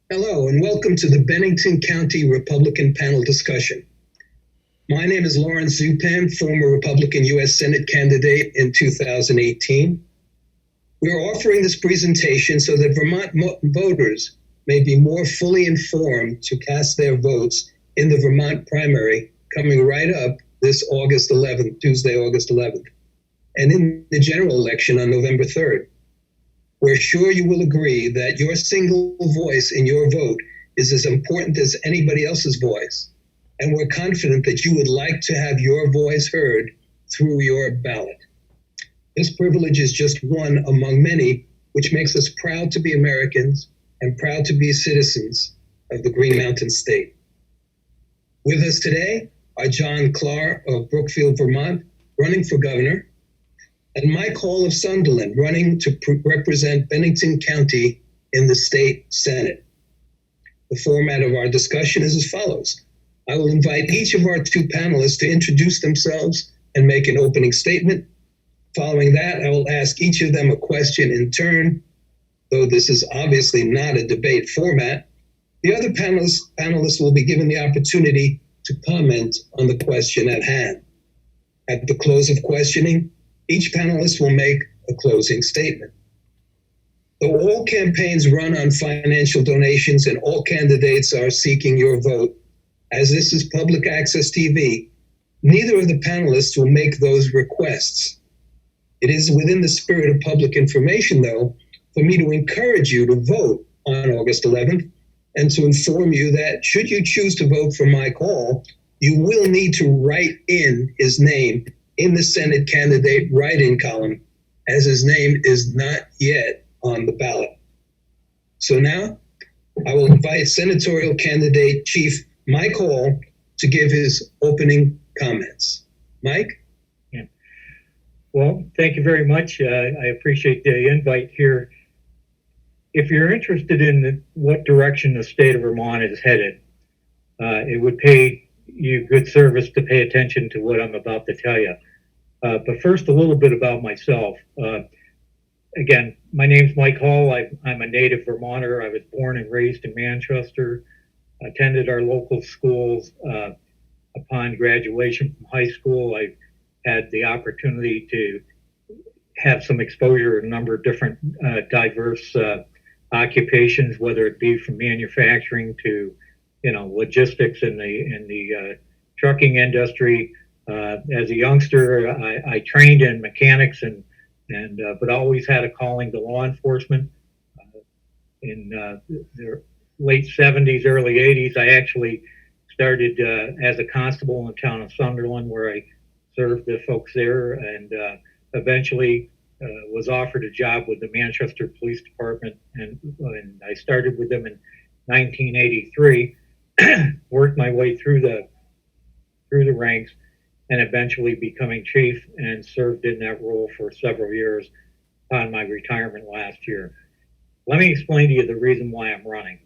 Hello, and welcome to the Bennington County Republican Panel Discussion. My name is Lawrence Zupan, former Republican U.S. Senate candidate in 2018. We are offering this presentation so that Vermont voters may be more fully informed to cast their votes in the Vermont primary coming right up this August 11th, Tuesday, August 11th, and in the general election on November 3rd. We're sure you will agree that your single voice in your vote is as important as anybody else's voice, and we're confident that you would like to have your voice heard through your ballot. This privilege is just one among many, which makes us proud to be Americans and proud to be citizens of the Green Mountain State. With us today are John Clark of Brookfield, Vermont, running for governor, and Mike Hall of Sunderland, running to represent Bennington County in the state Senate. The format of our discussion is as follows. I will invite each of our two panelists to introduce themselves and make an opening statement. Following that, I will ask each of them a question in turn. Though this is obviously not a debate format, the other panelists will be given the opportunity to comment on the question at hand. At the close of questioning, each panelist will make a closing statement. Though all campaigns run on financial donations and all candidates are seeking your vote, as this is public access TV, neither of the panelists will make those requests. It is within the spirit of public information, though, for me to encourage you to vote on August 11th and to inform you that should you choose to vote for Mike Hall, you will need to write in his name in the Senate candidate write-in column, as his name is not yet on the ballot. So now, I will invite senatorial candidate Chief Mike Hall to give his opening comments. Mike? Yeah. Well, thank you very much. I appreciate the invite here. If you're interested in what direction the state of Vermont is headed, it would pay you good service to pay attention to what I'm about to tell you. But first, a little bit about myself. Again, my name's Mike Hall. I'm a native Vermonter. I was born and raised in Manchester, attended our local schools. Upon graduation from high school, I had the opportunity to have some exposure to a number of different diverse occupations, whether it be from manufacturing to logistics in the trucking industry. As a youngster, I trained in mechanics but always had a calling to law enforcement. In the late 70s, early 80s, I actually started as a constable in the town of Sunderland, where I served the folks there, and eventually was offered a job with the Manchester Police Department, and I started with them in 1983. Worked my way through the ranks, and eventually becoming chief, and served in that role for several years upon my retirement last year. Let me explain to you the reason why I'm running.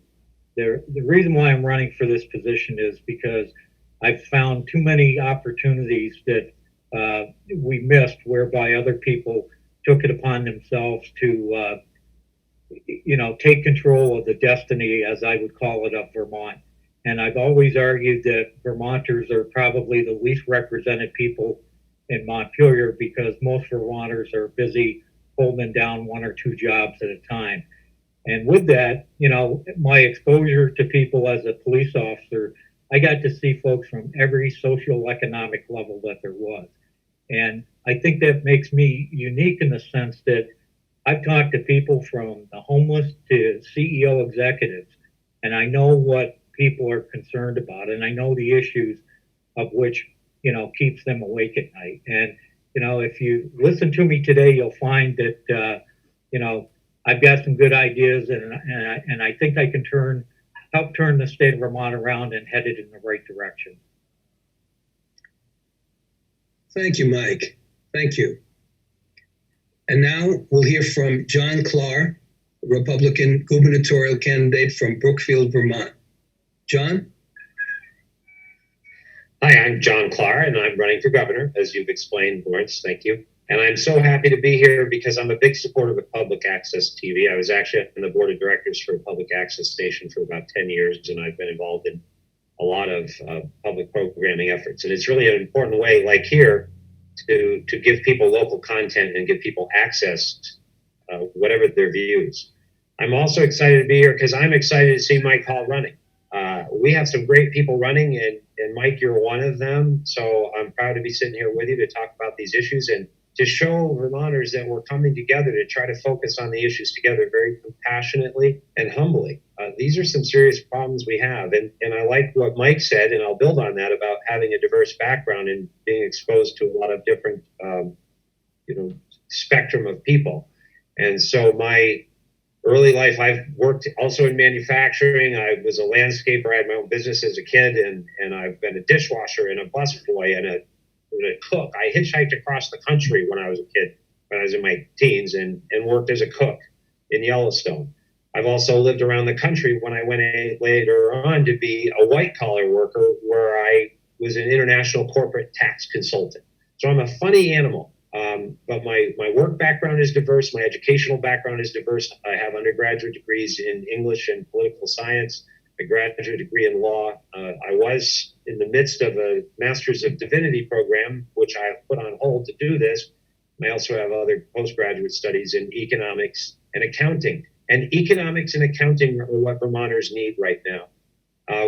The reason why I'm running for this position is because I've found too many opportunities that we missed, whereby other people took it upon themselves to take control of the destiny, as I would call it, of Vermont. And I've always argued that Vermonters are probably the least represented people in Montpelier, because most Vermonters are busy holding down one or two jobs at a time. And with that, my exposure to people as a police officer, I got to see folks from every socioeconomic level that there was. And I think that makes me unique in the sense that I've talked to people from the homeless to CEO executives, and I know what people are concerned about, and I know the issues of which keeps them awake at night. And if you listen to me today, you'll find that I've got some good ideas, and I think I can help turn the state of Vermont around and head it in the right direction. Thank you, Mike. Thank you. And now we'll hear from John Clark, Republican gubernatorial candidate from Brookfield, Vermont. John? Hi, I'm John Clark, and I'm running for governor, as you've explained, Lawrence. Thank you. And I'm so happy to be here because I'm a big supporter of public access TV. I was actually on the board of directors for a public access station for about 10 years, and I've been involved in a lot of public programming efforts. And it's really an important way, like here, to give people local content and give people access, whatever their views. I'm also excited to be here because I'm excited to see Mike Hall running. We have some great people running, and Mike, you're one of them. So I'm proud to be sitting here with you to talk about these issues and to show Vermonters that we're coming together to try to focus on the issues together very compassionately and humbly. These are some serious problems we have. And I like what Mike said, and I'll build on that about having a diverse background and being exposed to a lot of different, spectrum of people. And so my early life, I've worked also in manufacturing. I was a landscaper. I had my own business as a kid, and I've been a dishwasher and a busboy and a cook. I hitchhiked across the country when I was a kid, when I was in my teens, and worked as a cook in Yellowstone. I've also lived around the country when I went later on to be a white-collar worker, where I was an international corporate tax consultant. So I'm a funny animal. But my work background is diverse. My educational background is diverse. I have undergraduate degrees in English and political science, a graduate degree in law. I was in the midst of a Master's of Divinity program, which I have put on hold to do this. And I also have other postgraduate studies in economics and accounting. And economics and accounting are what Vermonters need right now.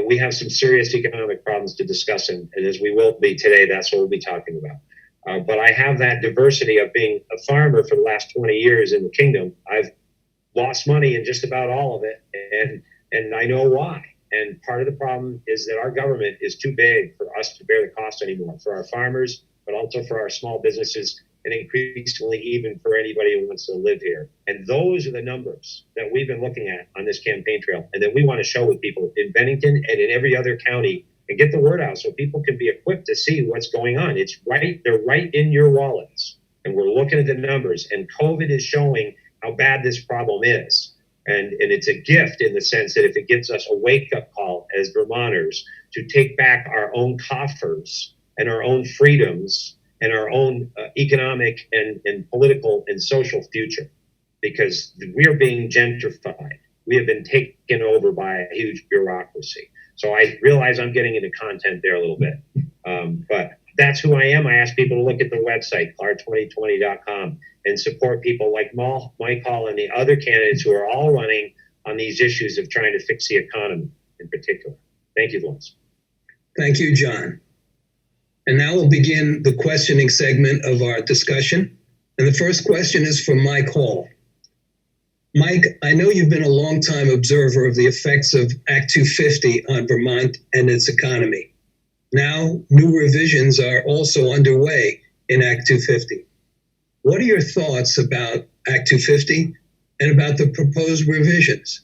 We have some serious economic problems to discuss, and as we will be today, that's what we'll be talking about. But I have that diversity of being a farmer for the last 20 years in the kingdom. I've lost money in just about all of it, and I know why. And part of the problem is that our government is too big for us to bear the cost anymore, for our farmers, but also for our small businesses, and increasingly even for anybody who wants to live here. And those are the numbers that we've been looking at on this campaign trail, and that we want to show with people in Bennington and in every other county, and get the word out so people can be equipped to see what's going on. It's right, they're right in your wallets. And we're looking at the numbers, and COVID is showing how bad this problem is. And it's a gift in the sense that if it gives us a wake-up call as Vermonters to take back our own coffers and our own freedoms and our own economic and political and social future, because we're being gentrified. We have been taken over by a huge bureaucracy. So I realize I'm getting into content there a little bit, but that's who I am. I ask people to look at the website, clar2020.com, and support people like Mike Hall and the other candidates who are all running on these issues of trying to fix the economy in particular. Thank you, Lawrence. Thank you, John. And now we'll begin the questioning segment of our discussion. And the first question is from Mike Hall. Mike, I know you've been a long-time observer of the effects of Act 250 on Vermont and its economy. Now, new revisions are also underway in Act 250. What are your thoughts about Act 250 and about the proposed revisions?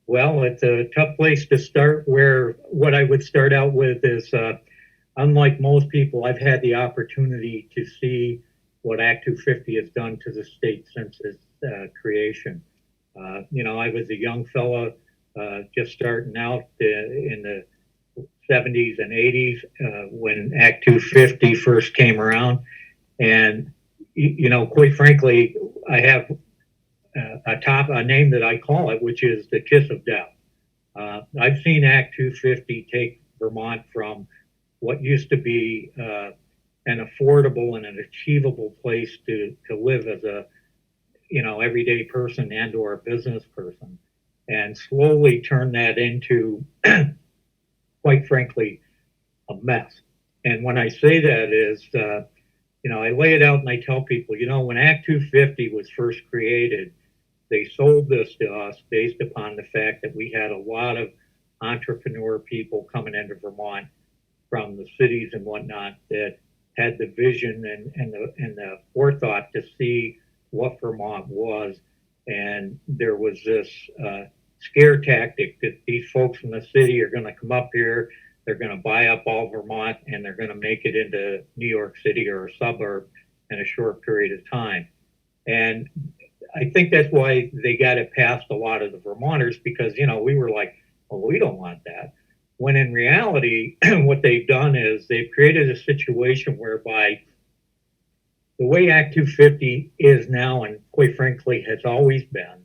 Well, it's a tough place to start, where what I would start out with is, unlike most people, I've had the opportunity to see what Act 250 has done to the state since its creation. I was a young fella just starting out in the 70s and 80s when Act 250 first came around. And, quite frankly, I have a name that I call it, which is the kiss of death. I've seen Act 250 take Vermont from what used to be an affordable and an achievable place to live as a, everyday person and or a business person, and slowly turn that into, quite frankly, a mess. And when I say that is, I lay it out and I tell people, when Act 250 was first created, they sold this to us based upon the fact that we had a lot of entrepreneur people coming into Vermont from the cities and whatnot that had the vision and the forethought to see what Vermont was. And there was this scare tactic that these folks from the city are going to come up here, they're going to buy up all Vermont, and they're going to make it into New York City or a suburb in a short period of time. And I think that's why they got it past a lot of the Vermonters, because, we were like, well, we don't want that. when in reality, what they've done is they've created a situation whereby the way Act 250 is now, and quite frankly has always been,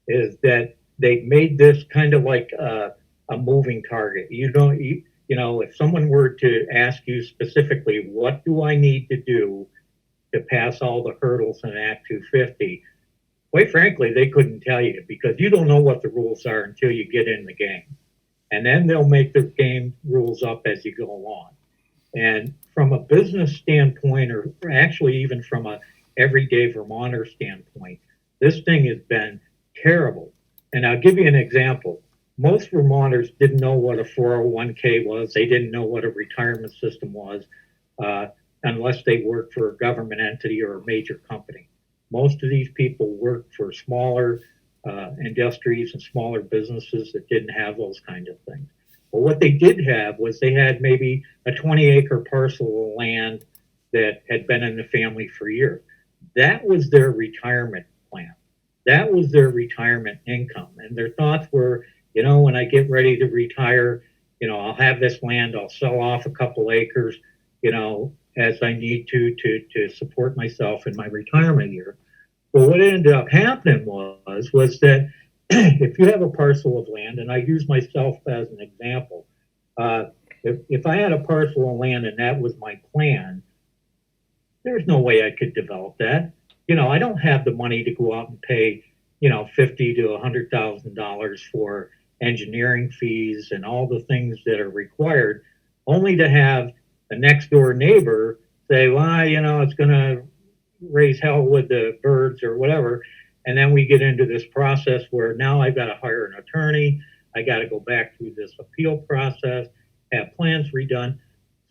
is that they've made this kind of like a moving target. You know, if someone were to ask you specifically, what do I need to do to pass all the hurdles in Act 250? Quite frankly, they couldn't tell you, because you don't know what the rules are until you get in the game. And then they'll make the game rules up as you go along. And from a business standpoint, or actually even from a everyday Vermonter standpoint, this thing has been terrible. And I'll give you an example. Most Vermonters didn't know what a 401k was. They didn't know what a retirement system was, unless they worked for a government entity or a major company. Most of these people worked for smaller industries and smaller businesses that didn't have those kind of things. But what they did have was they had maybe a 20-acre parcel of land that had been in the family for years. That was their retirement plan. That was their retirement income. And their thoughts were, you know, when I get ready to retire, you know, I'll have this land, I'll sell off a couple acres, you know, as I need to support myself in my retirement year. Well, what ended up happening was that if you have a parcel of land, and I use myself as an example, if I had a parcel of land and that was my plan, there's no way I could develop that. You know, I don't have the money to go out and pay, you know, $50,000 to $100,000 for engineering fees and all the things that are required, only to have a next door neighbor say, well, you know, it's going to raise hell with the birds or whatever. And then we get into this process where now I've got to hire an attorney. I got to go back through this appeal process, have plans redone.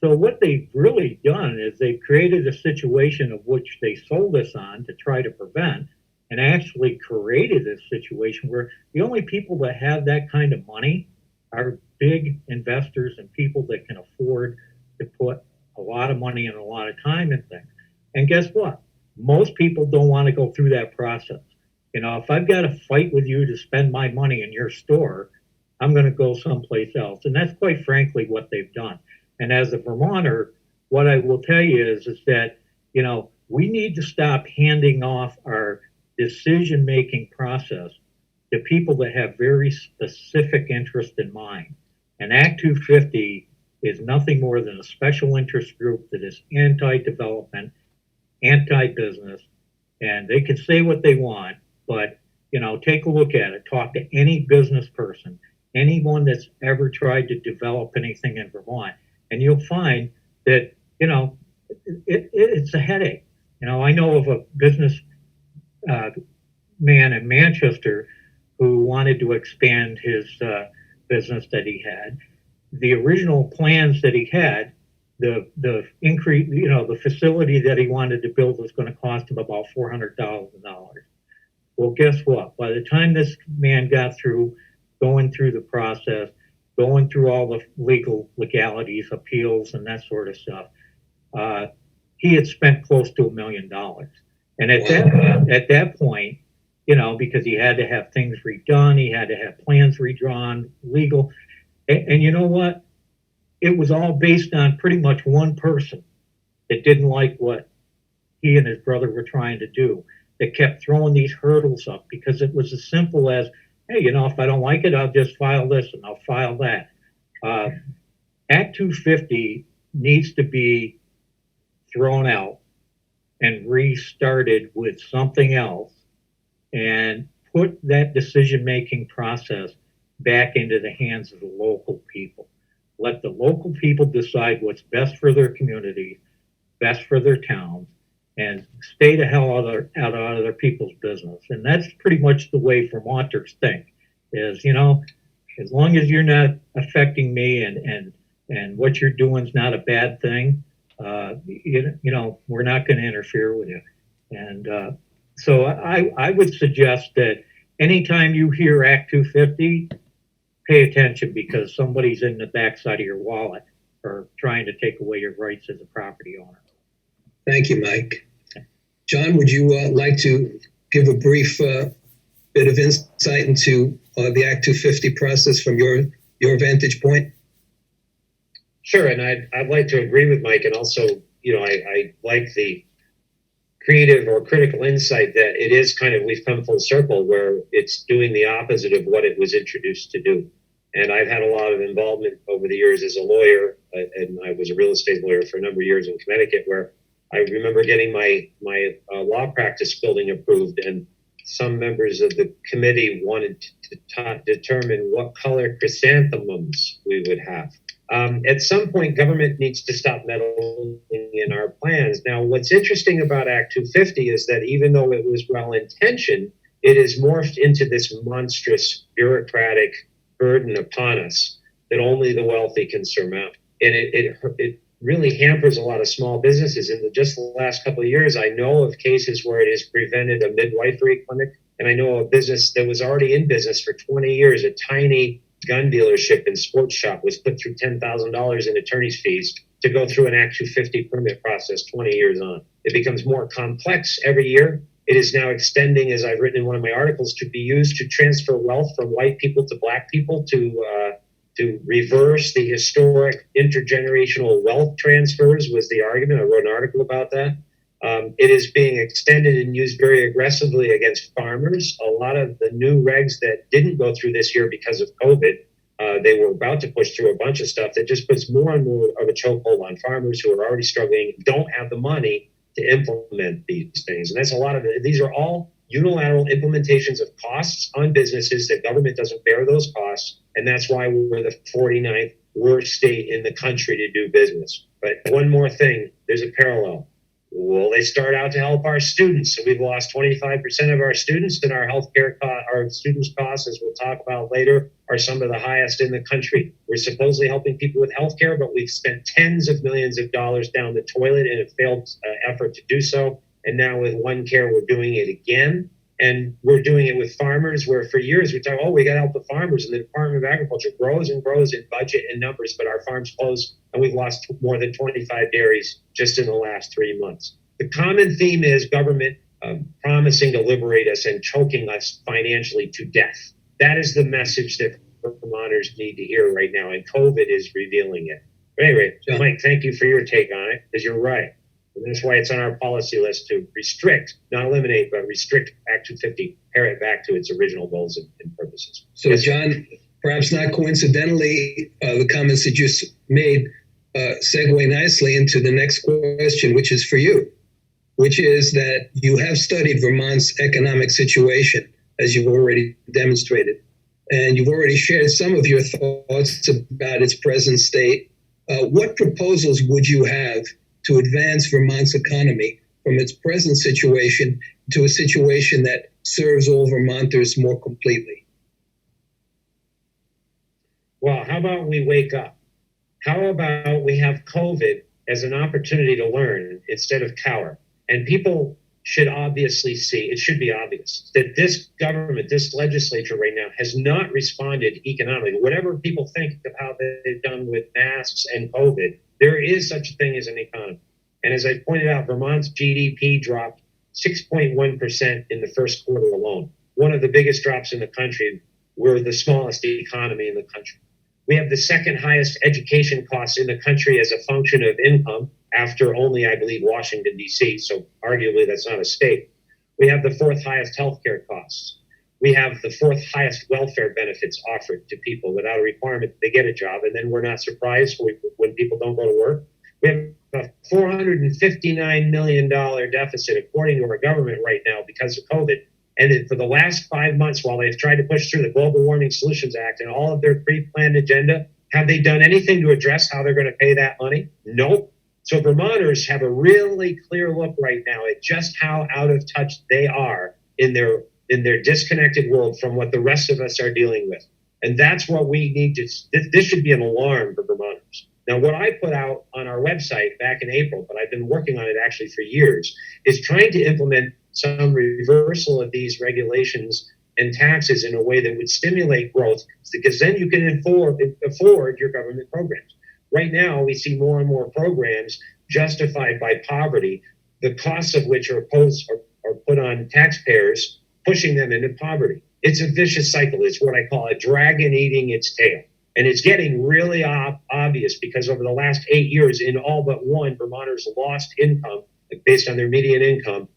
So what they've really done is they've created a situation of which they sold us on to try to prevent, and actually created this situation where the only people that have that kind of money are big investors and people that can afford to put a lot of money and a lot of time in things. And guess what? Most people don't want to go through that process. You know, if I've got to fight with you to spend my money in your store, I'm going to go someplace else. And that's quite frankly what they've done. And as a Vermonter, what I will tell you is that, you know, we need to stop handing off our decision-making process to people that have very specific interest in mind. And Act 250 is nothing more than a special interest group that is anti-development, anti-business, and they can say what they want, but, you know, take a look at it. Talk to any business person, anyone that's ever tried to develop anything in Vermont, and you'll find that, you know, it's a headache. You know, I know of a business man in Manchester who wanted to expand his business that he had. The original plans that he had, the increase, you know, the facility that he wanted to build was going to cost him about $400,000. Well, guess what? By the time this man got through going through the process, going through all the legalities, appeals, and that sort of stuff, he had spent close to $1 million. And at that point, you know, because he had to have things redone, he had to have plans redrawn, legal, and you know what? It was all based on pretty much one person that didn't like what he and his brother were trying to do, that kept throwing these hurdles up, because it was as simple as, hey, you know, if I don't like it, I'll just file this and I'll file that. Act 250 needs to be thrown out and restarted with something else, and put that decision-making process back into the hands of the local people. Let the local people decide what's best for their community, best for their towns, and stay the hell out of other people's business. And that's pretty much the way Vermonters think, is, you know, as long as you're not affecting me and what you're doing is not a bad thing, you know, we're not going to interfere with you. And so I would suggest that anytime you hear Act 250, pay attention, because somebody's in the backside of your wallet or trying to take away your rights as a property owner. Thank you, Mike. John, would you like to give a brief bit of insight into the Act 250 process from your vantage point? Sure, and I'd like to agree with Mike, and also, I like the creative or critical insight that it is kind of, we've come full circle where it's doing the opposite of what it was introduced to do. And I've had a lot of involvement over the years as a lawyer, and I was a real estate lawyer for a number of years in Connecticut, where I remember getting my law practice building approved, and some members of the committee wanted to determine what color chrysanthemums we would have. At some point, government needs to stop meddling in our plans. Now, what's interesting about Act 250 is that even though it was well-intentioned, it has morphed into this monstrous bureaucratic burden upon us that only the wealthy can surmount. And it really hampers a lot of small businesses. In just the last couple of years, I know of cases where it has prevented a midwifery clinic. And I know a business that was already in business for 20 years, a tiny gun dealership and sports shop, was put through $10,000 in attorney's fees to go through an Act 250 permit process 20 years on. It becomes more complex every year. It is now extending, as I've written in one of my articles, to be used to transfer wealth from white people to black people, to reverse the historic intergenerational wealth transfers was the argument. I wrote an article about that. It is being extended and used very aggressively against farmers. A lot of the new regs that didn't go through this year because of COVID, they were about to push through a bunch of stuff that just puts more and more of a chokehold on farmers who are already struggling, don't have the money to implement these things. And that's a lot of it. These are all unilateral implementations of costs on businesses that government doesn't bear those costs. And that's why we're the 49th worst state in the country to do business. But one more thing, there's a parallel. Well, they start out to help our students. So we've lost 25% of our students, and our healthcare our students' costs, as we'll talk about later, are some of the highest in the country. We're supposedly helping people with healthcare, but we've spent tens of millions of dollars down the toilet in a failed effort to do so. And now with One Care, we're doing it again. And we're doing it with farmers, where for years we talk, we got to help the farmers. And the Department of Agriculture grows and grows in budget and numbers, but our farms close, and we've lost more than 25 dairies just in the last 3 months. The common theme is government promising to liberate us and choking us financially to death. That is the message that Vermonters need to hear right now, and COVID is revealing it. But anyway, Mike, thank you for your take on it, because you're right. And that's why it's on our policy list to restrict, not eliminate, but restrict Act 250, pare it back to its original goals and purposes. So, John, perhaps not coincidentally, the comments that you made segue nicely into the next question, which is for you, which is that you have studied Vermont's economic situation, as you've already demonstrated, and you've already shared some of your thoughts about its present state. What proposals would you have to advance Vermont's economy from its present situation to a situation that serves all Vermonters more completely? Well, how about we wake up? How about we have COVID as an opportunity to learn instead of cower? And people should obviously see, it should be obvious, that this government, this legislature right now has not responded economically. Whatever people think of how they've done with masks and COVID, there is such a thing as an economy. And as I pointed out, Vermont's GDP dropped 6.1% in the first quarter alone. One of the biggest drops in the country. We're the smallest economy in the country. We have the second highest education costs in the country as a function of income, after only, I believe, Washington, D.C., so arguably that's not a state. We have the fourth highest healthcare costs. We have the fourth highest welfare benefits offered to people without a requirement that they get a job, and then we're not surprised when people don't go to work. We have a $459 million deficit, according to our government right now, because of COVID. And for the last 5 months, while they've tried to push through the Global Warming Solutions Act and all of their pre-planned agenda, have they done anything to address how they're going to pay that money? Nope. So Vermonters have a really clear look right now at just how out of touch they are in their disconnected world from what the rest of us are dealing with. And that's what we need to, this should be an alarm for Vermonters. Now, what I put out on our website back in April, but I've been working on it actually for years, is trying to implement some reversal of these regulations and taxes in a way that would stimulate growth, because then you can afford your government programs. Right now, we see more and more programs justified by poverty, the costs of which are put on taxpayers, pushing them into poverty. It's a vicious cycle. It's what I call a dragon eating its tail. And it's getting really obvious because over the last 8 years, in all but one, Vermonters lost income based on their median income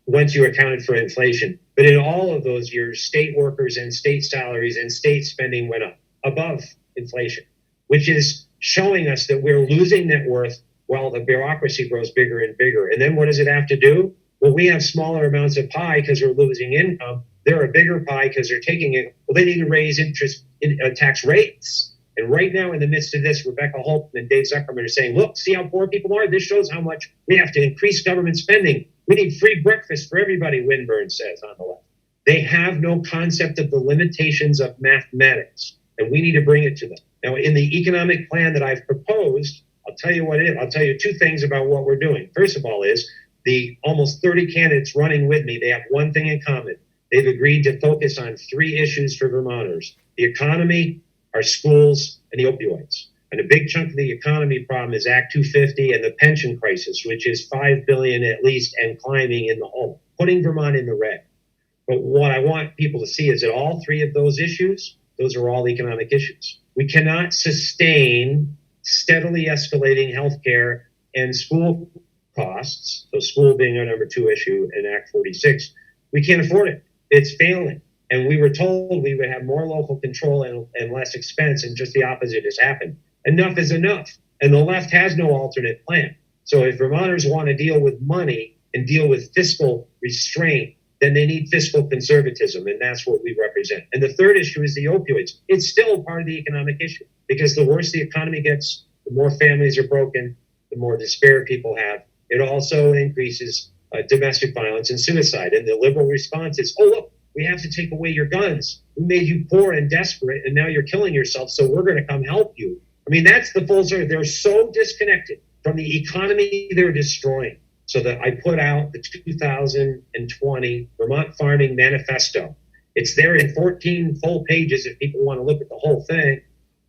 once you accounted for inflation. But in all of those years, state workers and state salaries and state spending went up above inflation, which is showing us that we're losing net worth while the bureaucracy grows bigger and bigger. And then what does it have to do? Well, we have smaller amounts of pie because we're losing income. They're a bigger pie because they're taking it. Well, they need to raise tax rates. And right now, in the midst of this, Rebecca Holtman and Dave Zuckerman are saying, look, see how poor people are? This shows how much we have to increase government spending. We need free breakfast for everybody, Winburn says on the left. They have no concept of the limitations of mathematics, and we need to bring it to them. Now, in the economic plan that I've proposed, I'll tell you what it is. I'll tell you two things about what we're doing. First of all is the almost 30 candidates running with me, they have one thing in common. They've agreed to focus on three issues for Vermonters: the economy, our schools, and the opioids. And a big chunk of the economy problem is Act 250 and the pension crisis, which is $5 billion at least and climbing in the hole, putting Vermont in the red. But what I want people to see is that all three of those issues, those are all economic issues. We cannot sustain steadily escalating healthcare and school costs, so school being our number two issue in Act 46. We can't afford it. It's failing. And we were told we would have more local control and less expense, and just the opposite has happened. Enough is enough. And the left has no alternate plan. So if Vermonters want to deal with money and deal with fiscal restraint, then they need fiscal conservatism, and that's what we represent. And the third issue is the opioids. It's still part of the economic issue, because the worse the economy gets, the more families are broken, the more despair people have. It also increases domestic violence and suicide. And the liberal response is, oh, look, we have to take away your guns. We made you poor and desperate, and now you're killing yourself, so we're going to come help you. I mean, that's the full story. They're so disconnected from the economy they're destroying. So that I put out the 2020 Vermont Farming Manifesto. It's there in 14 full pages if people want to look at the whole thing,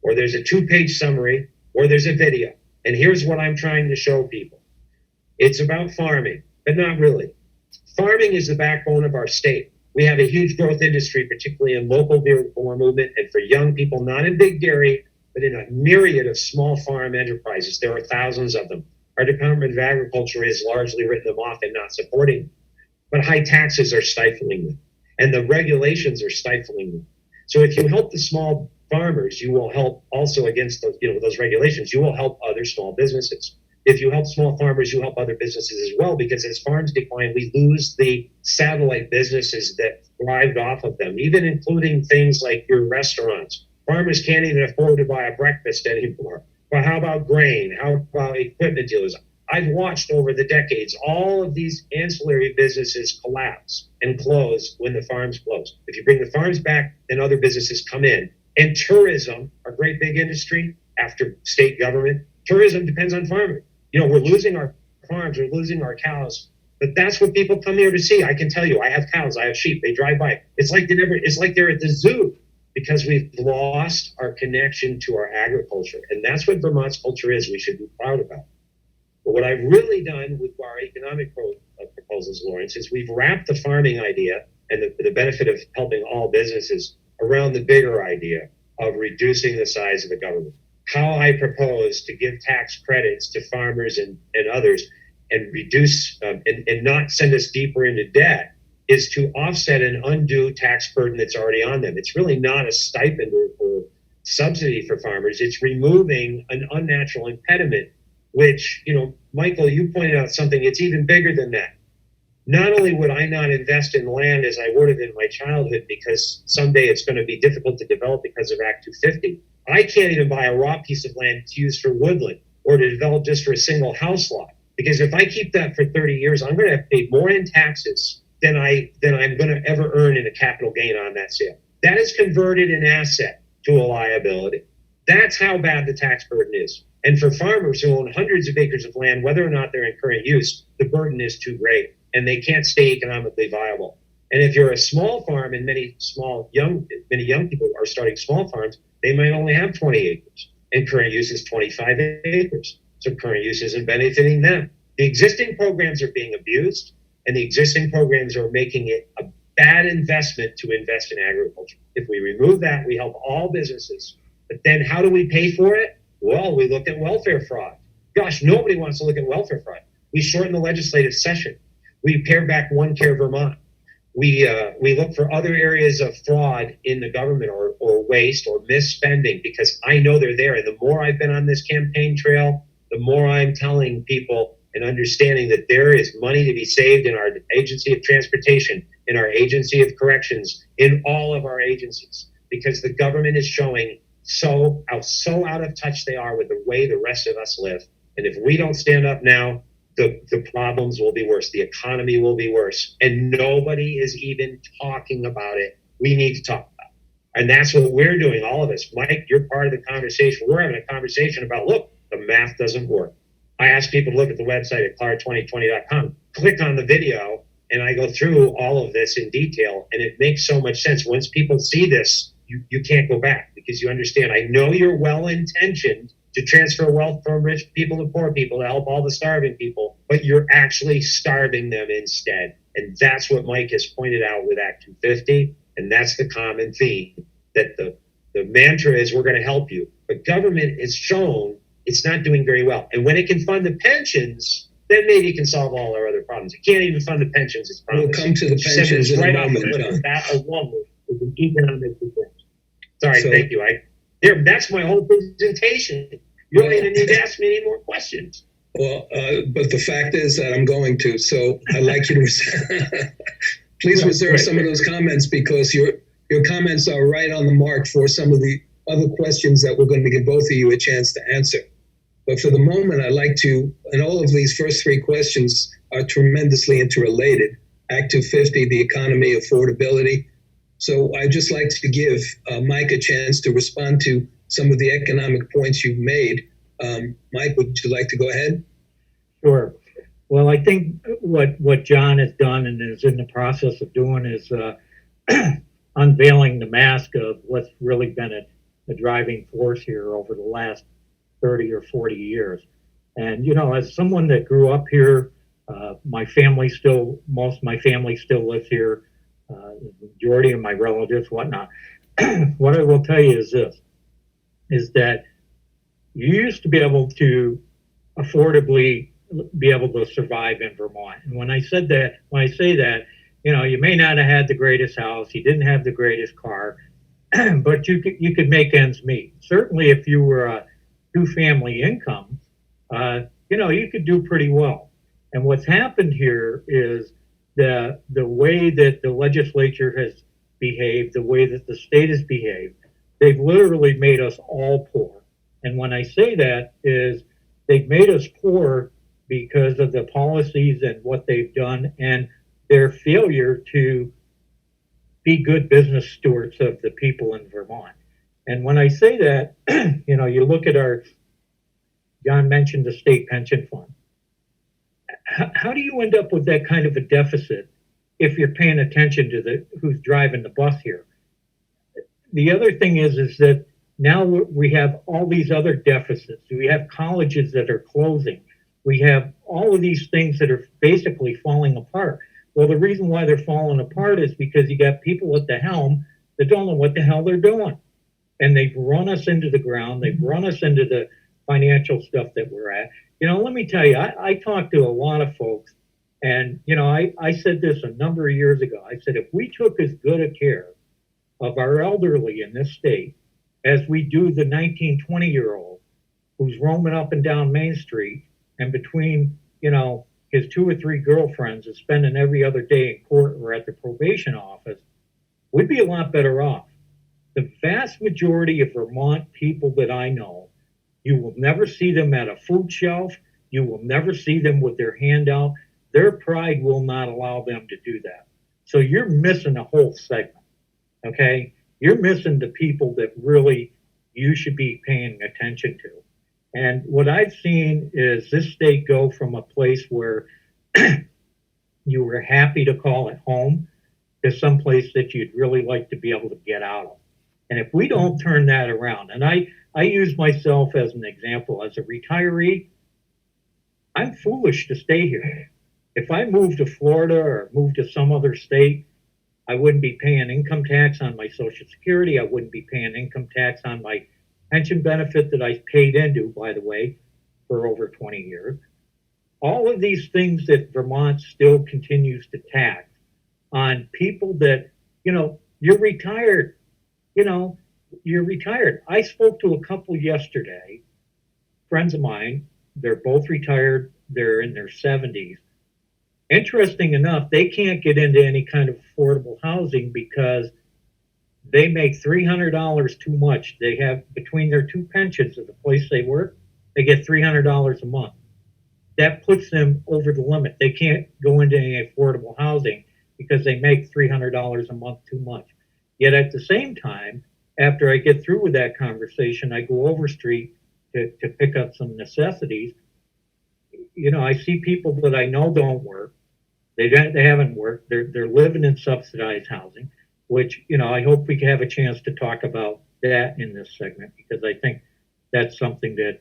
or there's a 2-page summary, or there's a video. And here's what I'm trying to show people. It's about farming, but not really. Farming is the backbone of our state. We have a huge growth industry, particularly in local reform movement and for young people, not in big dairy, but in a myriad of small farm enterprises. There are thousands of them. Our Department of Agriculture has largely written them off and not supporting them. But high taxes are stifling them, and the regulations are stifling them. So if you help the small farmers, you will help also against those regulations. You will help other small businesses. If you help small farmers, you help other businesses as well, because as farms decline, we lose the satellite businesses that thrived off of them, even including things like your restaurants. Farmers can't even afford to buy a breakfast anymore. But how about grain? How about equipment dealers? I've watched over the decades all of these ancillary businesses collapse and close when the farms close. If you bring the farms back, then other businesses come in. And tourism, our great big industry after state government, tourism depends on farming. We're losing our farms, we're losing our cows, but that's what people come here to see. I can tell you, I have cows, I have sheep, they drive by. It's like they're at the zoo, because we've lost our connection to our agriculture. And that's what Vermont's culture is. We should be proud about. But what I've really done with our economic proposals, Lawrence, is we've wrapped the farming idea and the benefit of helping all businesses around the bigger idea of reducing the size of the government. How I propose to give tax credits to farmers and others and reduce and not send us deeper into debt is to offset an undue tax burden that's already on them. It's really not a stipend or subsidy for farmers. It's removing an unnatural impediment, which, Michael, you pointed out something, it's even bigger than that. Not only would I not invest in land as I would have in my childhood, because someday it's going to be difficult to develop because of Act 250, I can't even buy a raw piece of land to use for woodland or to develop just for a single house lot. Because if I keep that for 30 years, I'm going to have paid more in taxes than I'm going to ever earn in a capital gain on that sale. That is converted an asset to a liability. That's how bad the tax burden is. And for farmers who own hundreds of acres of land, whether or not they're in current use, the burden is too great, and they can't stay economically viable. And if you're a small farm, and many young people are starting small farms, they might only have 20 acres, and current use is 25 acres. So current use isn't benefiting them. The existing programs are being abused, and the existing programs are making it a bad investment to invest in agriculture. If we remove that, we help all businesses But then how do we pay for it? Well, we look at welfare fraud. Gosh, nobody wants to look at welfare fraud. We shorten the legislative session. We pare back One Care Vermont. We look for other areas of fraud in the government or waste or misspending, because I know they're there. And the more I've been on this campaign trail, the more I'm telling people and understanding that there is money to be saved in our agency of transportation, in our agency of corrections, in all of our agencies, because the government is showing how out of touch they are with the way the rest of us live. And if we don't stand up now, the problems will be worse. The economy will be worse. And nobody is even talking about it. We need to talk about it. And that's what we're doing, all of us. Mike, you're part of the conversation. We're having a conversation about, look, the math doesn't work. I ask people to look at the website at clar2020.com, click on the video, and I go through all of this in detail. And it makes so much sense. Once people see this, you can't go back, because you understand. I know you're well-intentioned to transfer wealth from rich people to poor people to help all the starving people, but you're actually starving them instead. And that's what Mike has pointed out with Act 250. And that's the common theme, that the mantra is, we're going to help you. But government has shown it's not doing very well. And when it can fund the pensions, then maybe it can solve all our other problems. It can't even fund the pensions. It's We'll come to the pensions in a moment, John. That alone is an economic difference. Sorry, So- thank you. That's my whole presentation. You don't even need to ask me any more questions. Well, but the fact is that I'm going to, so I'd like you to please reserve some of those comments, because your comments are right on the mark for some of the other questions that we're going to give both of you a chance to answer. But for the moment, I'd like to, and all of these first three questions are tremendously interrelated. Act 250, the economy, affordability. So I'd just like to give Mike a chance to respond to some of the economic points you've made. Mike, would you like to go ahead? Sure. Well, I think what John has done and is in the process of doing is unveiling the mask of what's really been a driving force here over the last 30 or 40 years. And, as someone that grew up here, most of my family still lives here, the majority of my relatives, whatnot. What I will tell you is this, is that you used to be able to affordably be able to survive in Vermont. And when I say that, you may not have had the greatest house, you didn't have the greatest car, but you could make ends meet. Certainly if you were a two-family income, you could do pretty well. And what's happened here is the way that the legislature has behaved, the way that the state has behaved, they've literally made us all poor. And when I say that is they've made us poor because of the policies and what they've done and their failure to be good business stewards of the people in Vermont. And when I say that, you look at John mentioned the state pension fund. How do you end up with that kind of a deficit if you're paying attention to who's driving the bus here? The other thing is that now we have all these other deficits. We have colleges that are closing. We have all of these things that are basically falling apart. Well, the reason why they're falling apart is because you got people at the helm that don't know what the hell they're doing. And they've run us into the ground. They've run us into the financial stuff that we're at. Let me tell you, I talked to a lot of folks, and, I said this a number of years ago. I said, if we took as good a care of our elderly in this state as we do the 19, 20-year-old who's roaming up and down Main Street, and between, his 2 or 3 girlfriends is spending every other day in court or at the probation office, we'd be a lot better off. The vast majority of Vermont people that I know, you will never see them at a food shelf. You will never see them with their hand out. Their pride will not allow them to do that. So you're missing a whole segment, okay? You're missing the people that really you should be paying attention to. And what I've seen is this state go from a place where you were happy to call it home to some place that you'd really like to be able to get out of. And if we don't turn that around, and I use myself as an example, as a retiree, I'm foolish to stay here. If I moved to Florida or moved to some other state, I wouldn't be paying income tax on my Social Security. I wouldn't be paying income tax on my pension benefit that I paid into, by the way, for over 20 years. All of these things that Vermont still continues to tax on people that, you're retired, you're retired. I spoke to a couple yesterday, friends of mine, they're both retired, they're in their 70s. Interesting enough, they can't get into any kind of affordable housing because they make $300 too much. They have, between their two pensions at the place they work, they get $300 a month. That puts them over the limit. They can't go into any affordable housing because they make $300 a month too much. Yet at the same time, after I get through with that conversation, I go over street to pick up some necessities. I see people that I know don't work. They haven't worked. They're living in subsidized housing, which, I hope we can have a chance to talk about that in this segment, because I think that's something that,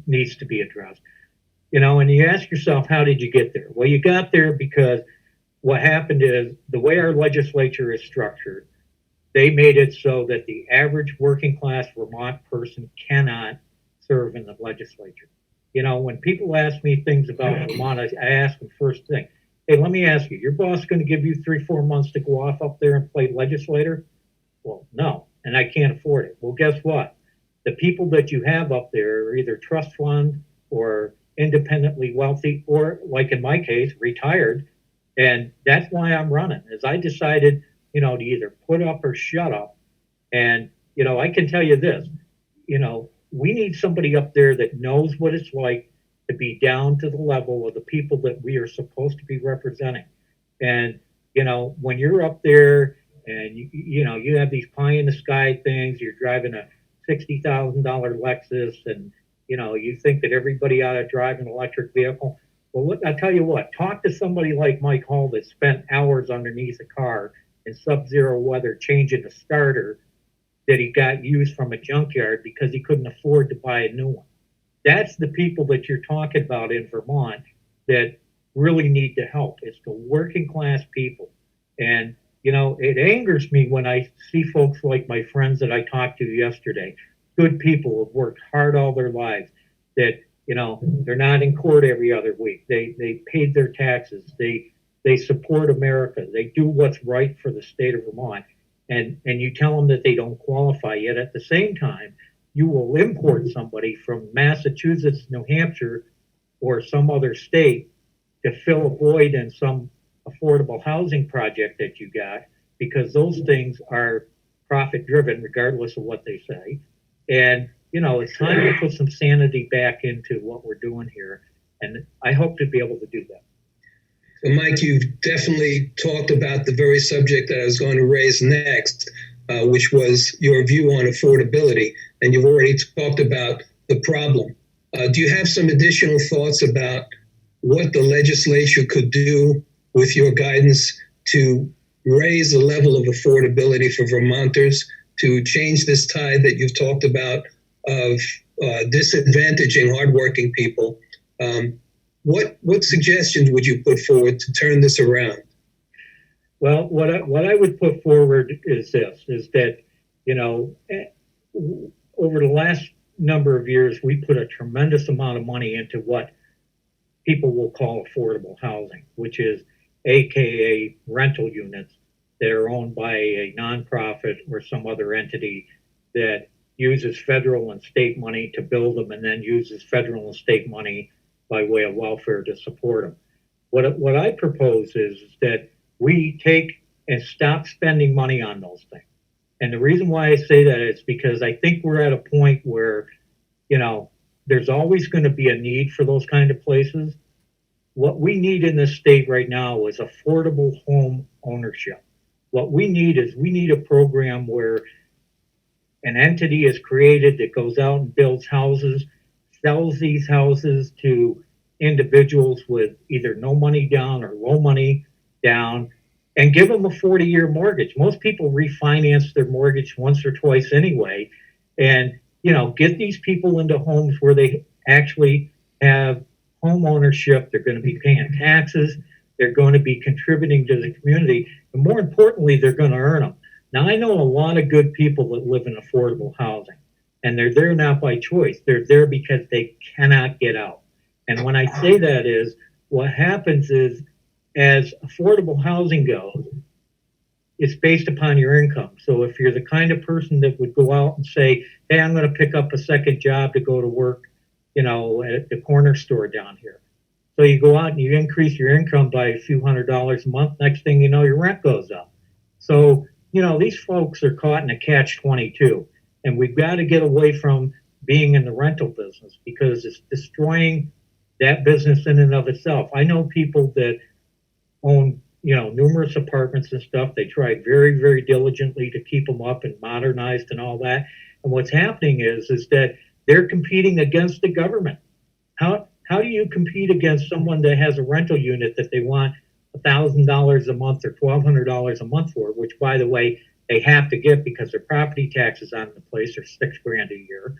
needs to be addressed. And you ask yourself, how did you get there? Well, you got there because what happened is the way our legislature is structured, they made it so that the average working class Vermont person cannot serve in the legislature. When people ask me things about Vermont, I ask them first thing, hey, let me ask you, your boss going to give you 3-4 months to go off up there and play legislator? Well, no, and I can't afford it. Well, guess what? The people that you have up there are either trust fund or independently wealthy, or like in my case, retired. And that's why I'm running, is I decided, to either put up or shut up. And, I can tell you this, we need somebody up there that knows what it's like to be down to the level of the people that we are supposed to be representing. And, when you're up there and, you have these pie in the sky things, you're driving a $60,000 Lexus and, you think that everybody ought to drive an electric vehicle. Well, look, I'll tell you what, talk to somebody like Mike Hall that spent hours underneath a car in sub-zero weather changing a starter that he got used from a junkyard because he couldn't afford to buy a new one. That's the people that you're talking about in Vermont that really need the help. It's the working class people. And, it angers me when I see folks like my friends that I talked to yesterday, good people who have worked hard all their lives, that, they're not in court every other week. They paid their taxes. They support America. They do what's right for the state of Vermont. And you tell them that they don't qualify, yet at the same time, you will import somebody from Massachusetts, New Hampshire, or some other state to fill a void in some affordable housing project that you got, because those things are profit driven, regardless of what they say. And, it's time to put some sanity back into what we're doing here. And I hope to be able to do that. So, Mike, you've definitely talked about the very subject that I was going to raise next, which was your view on affordability. And you've already talked about the problem. Do you have some additional thoughts about what the legislature could do with your guidance to raise the level of affordability for Vermonters, to change this tide that you've talked about of disadvantaging hardworking people? What suggestions would you put forward to turn this around? Well, what I would put forward is this, is that, over the last number of years, we put a tremendous amount of money into what people will call affordable housing, which is AKA rental units that are owned by a nonprofit or some other entity that uses federal and state money to build them and then uses federal and state money by way of welfare to support them. What I propose is that we take and stop spending money on those things. And the reason why I say that is because I think we're at a point where, there's always going to be a need for those kind of places. What we need in this state right now is affordable home ownership. What we need is a program where an entity is created that goes out and builds houses, sells these houses to individuals with either no money down or low money down, and give them a 40-year mortgage. Most people refinance their mortgage once or twice anyway, and get these people into homes where they actually have home ownership. They're going to be paying taxes. They're going to be contributing to the community, and more importantly, they're going to earn them. Now, I know a lot of good people that live in affordable housing. And they're there not by choice. They're there because they cannot get out. And when I say that is, what happens is, as affordable housing goes, it's based upon your income. So if you're the kind of person that would go out and say, hey, I'm going to pick up a second job to go to work, at the corner store down here. So you go out and you increase your income by a few $100s a month. Next thing you know, your rent goes up. So, these folks are caught in a catch-22. And we've got to get away from being in the rental business because it's destroying that business in and of itself. I know people that own, numerous apartments and stuff. They try very, very diligently to keep them up and modernized and all that. And what's happening is that they're competing against the government. How do you compete against someone that has a rental unit that they want $1,000 a month or $1,200 a month for, which, by the way, they have to get because their property taxes on the place are $6,000 a year?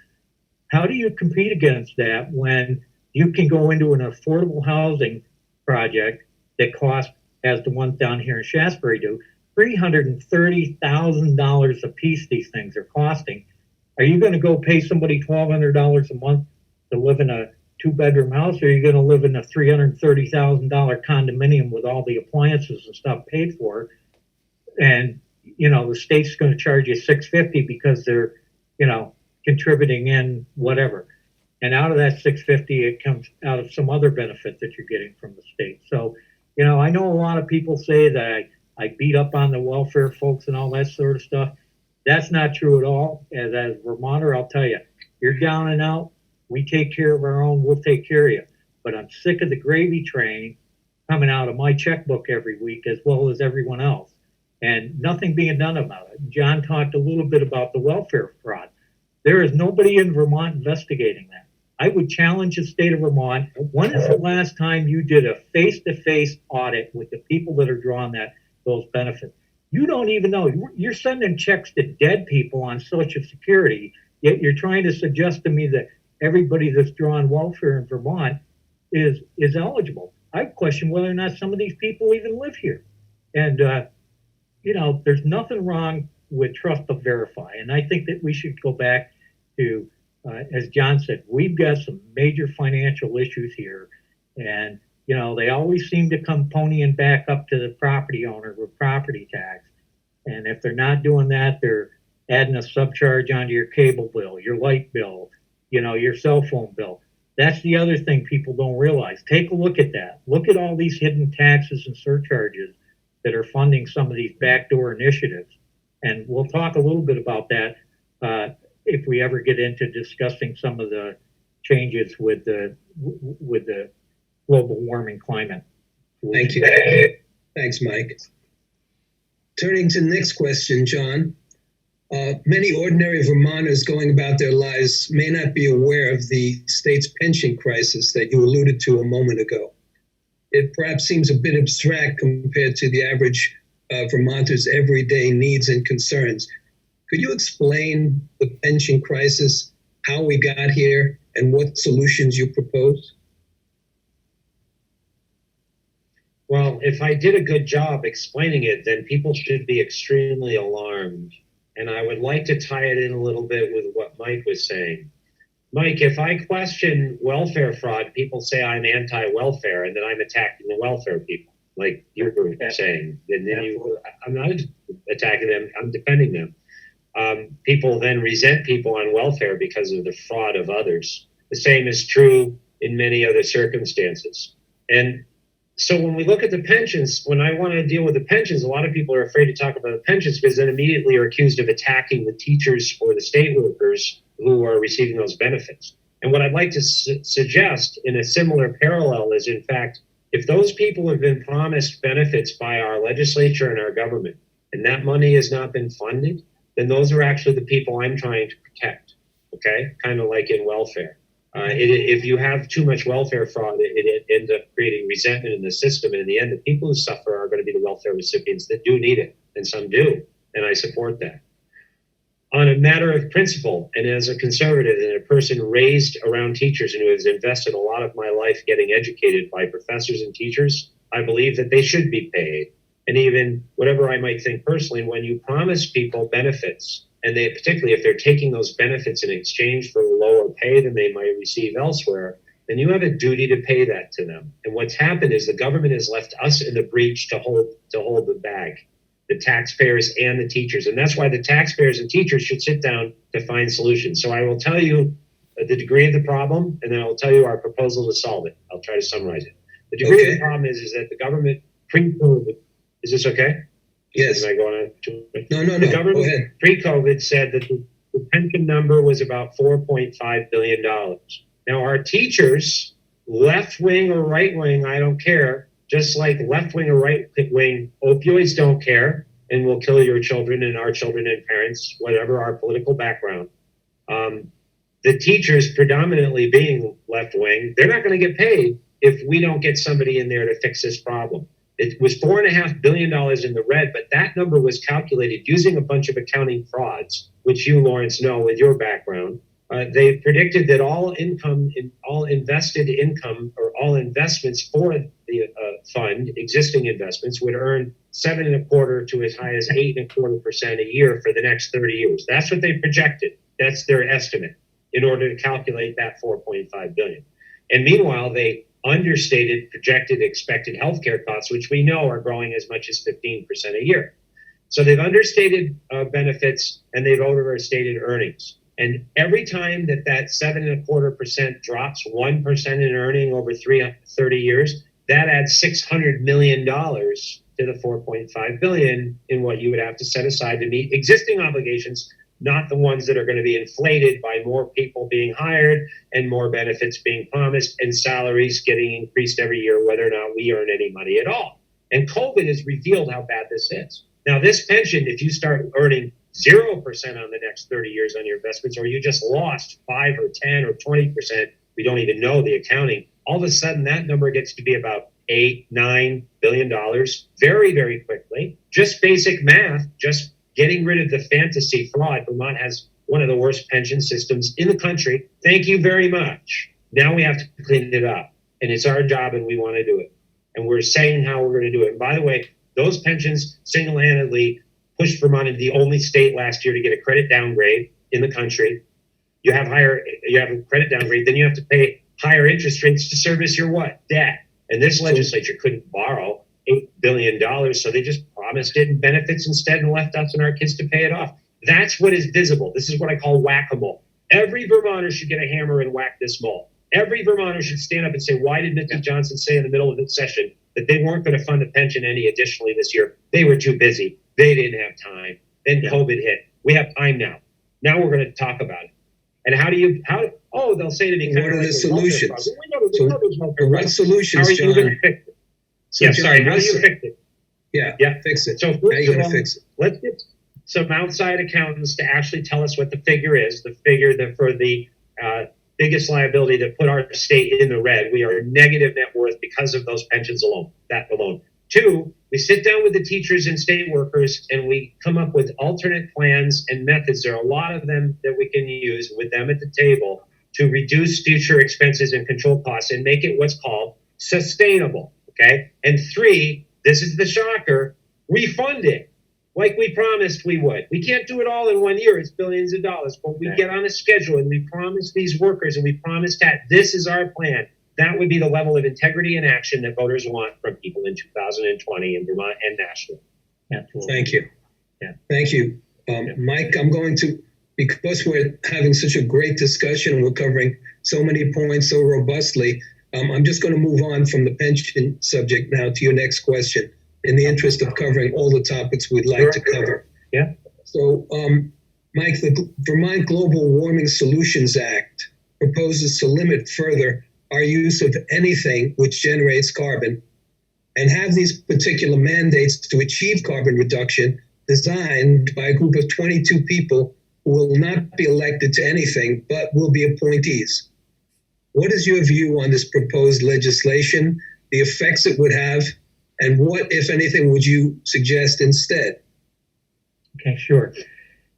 How do you compete against that when you can go into an affordable housing project that costs, as the ones down here in Shasbury do, $330,000 a piece? These things are costing. Are you going to go pay somebody $1,200 a month to live in a two-bedroom house, or are you going to live in a $330,000 condominium with all the appliances and stuff paid for? And the state's going to charge you $650 because they're, contributing in whatever. And out of that $650, it comes out of some other benefit that you're getting from the state. So, I know a lot of people say that I beat up on the welfare folks and all that sort of stuff. That's not true at all. As a Vermonter, I'll tell you, you're down and out. We take care of our own. We'll take care of you. But I'm sick of the gravy train coming out of my checkbook every week, as well as everyone else, and nothing being done about it. John talked a little bit about the welfare fraud. There is nobody in Vermont investigating that. I would challenge the state of Vermont. When is the last time you did a face-to-face audit with the people that are drawing those benefits? You don't even know. You're sending checks to dead people on Social Security, yet you're trying to suggest to me that everybody that's drawing welfare in Vermont is eligible. I question whether or not some of these people even live here. And, there's nothing wrong with trust but verify. And I think that we should go back to, as John said, we've got some major financial issues here. And, they always seem to come ponying back up to the property owner with property tax. And if they're not doing that, they're adding a subcharge onto your cable bill, your light bill, your cell phone bill. That's the other thing people don't realize. Take a look at that. Look at all these hidden taxes and surcharges that are funding some of these backdoor initiatives. And we'll talk a little bit about that if we ever get into discussing some of the changes with the global warming climate. Thank you. Thanks, Mike. Turning to the next question, John. Many ordinary Vermonters going about their lives may not be aware of the state's pension crisis that you alluded to a moment ago. It perhaps seems a bit abstract compared to the average Vermonter's everyday needs and concerns. Could you explain the pension crisis, how we got here, and what solutions you propose? Well, if I did a good job explaining it, then people should be extremely alarmed. And I would like to tie it in a little bit with what Mike was saying. Mike, if I question welfare fraud, people say I'm anti-welfare and that I'm attacking the welfare people, like you were saying. And then I'm not attacking them, I'm defending them. People then resent people on welfare because of the fraud of others. The same is true in many other circumstances. And so when we look at the pensions, when I want to deal with the pensions, a lot of people are afraid to talk about the pensions because then immediately are accused of attacking the teachers or the state workers who are receiving those benefits. And what I'd like to suggest in a similar parallel is, in fact, if those people have been promised benefits by our legislature and our government, and that money has not been funded, then those are actually the people I'm trying to protect, okay? Kind of like in welfare. If you have too much welfare fraud, it ends up creating resentment in the system. And in the end, the people who suffer are going to be the welfare recipients that do need it, and some do. And I support that. On a matter of principle, and as a conservative and a person raised around teachers and who has invested a lot of my life getting educated by professors and teachers, I believe that they should be paid. And even whatever I might think personally, when you promise people benefits and they, particularly if they're taking those benefits in exchange for lower pay than they might receive elsewhere, then you have a duty to pay that to them. And what's happened is the government has left us in the breach to hold the bag, the taxpayers and the teachers. And that's why the taxpayers and teachers should sit down to find solutions. So I will tell you the degree of the problem, and then I will tell you our proposal to solve it. I'll try to summarize it. The degree of the problem is that the government pre-COVID, is this okay? Yes. Am I going on? No. The government pre-COVID said that the pension number was about $4.5 billion. Now, our teachers, left wing or right wing, I don't care, just like left wing or right wing, opioids don't care and will kill your children and our children and parents, whatever our political background. The teachers, predominantly being left wing, they're not going to get paid if we don't get somebody in there to fix this problem. It was $4.5 billion in the red, but that number was calculated using a bunch of accounting frauds, which you, Lawrence, know with your background. They predicted that all invested income or all investments for the fund, existing investments, would earn 7.25% to as high as 8.25% a year for the next 30 years. That's what they projected. That's their estimate in order to calculate that $4.5 billion. And meanwhile, they understated projected expected healthcare costs, which we know are growing as much as 15% a year. So they've understated benefits and they've overstated earnings. And every time that 7.25% drops 1% in earning over 30 years, that adds $600 million to the $4.5 billion in what you would have to set aside to meet existing obligations, not the ones that are going to be inflated by more people being hired and more benefits being promised and salaries getting increased every year, whether or not we earn any money at all. And COVID has revealed how bad this is. Now, this pension, if you start earning 0% on the next 30 years on your investments, or you just lost 5 or 10 or 20%, we don't even know the accounting, all of a sudden that number gets to be about $8-9 billion very, very quickly. Just basic math, just getting rid of the fantasy fraud. Vermont has one of the worst pension systems in the country. Thank you very much. Now we have to clean it up. And it's our job and we want to do it. And we're saying how we're going to do it. And by the way, those pensions single-handedly pushed Vermont into the only state last year to get a credit downgrade in the country. You have a credit downgrade, then you have to pay higher interest rates to service your what? Debt. And this legislature couldn't borrow $8 billion, so they just promised it in benefits instead and left us and our kids to pay it off. That's what is visible. This is what I call whack-a-mole. Every Vermonter should get a hammer and whack this mole. Every Vermonter should stand up and say, why did Mr. Johnson say in the middle of the session that they weren't going to fund the pension any additionally this year? They were too busy. They didn't have time. Then COVID hit. We have time now. Now we're going to talk about it. And they'll say to me, what are the solutions? What solutions, John? How are you going to fix it? So, John, how do you fix it? Yeah, fix it. So how are you going to fix it? Let's get some outside accountants to actually tell us what the figure is, for the biggest liability that put our state in the red. We are negative net worth because of those pensions alone, that alone. 2, we sit down with the teachers and state workers and we come up with alternate plans and methods. There are a lot of them that we can use with them at the table to reduce future expenses and control costs and make it what's called sustainable, okay? And 3, this is the shocker, refund it like we promised we would. We can't do it all in 1 year. It's billions of dollars, but we get on a schedule and we promise these workers and we promise that this is our plan. That would be the level of integrity and action that voters want from people in 2020 in Vermont and nationally. Absolutely. Thank you. Yeah. Thank you. Mike, I'm going to, because we're having such a great discussion and we're covering so many points so robustly, I'm just going to move on from the pension subject now to your next question in the interest of covering all the topics we'd like to cover. Yeah. So, Mike, the Vermont Global Warming Solutions Act proposes to limit further our use of anything which generates carbon and have these particular mandates to achieve carbon reduction designed by a group of 22 people who will not be elected to anything but will be appointees. What is your view on this proposed legislation, the effects it would have, and what, if anything, would you suggest instead? Okay, sure.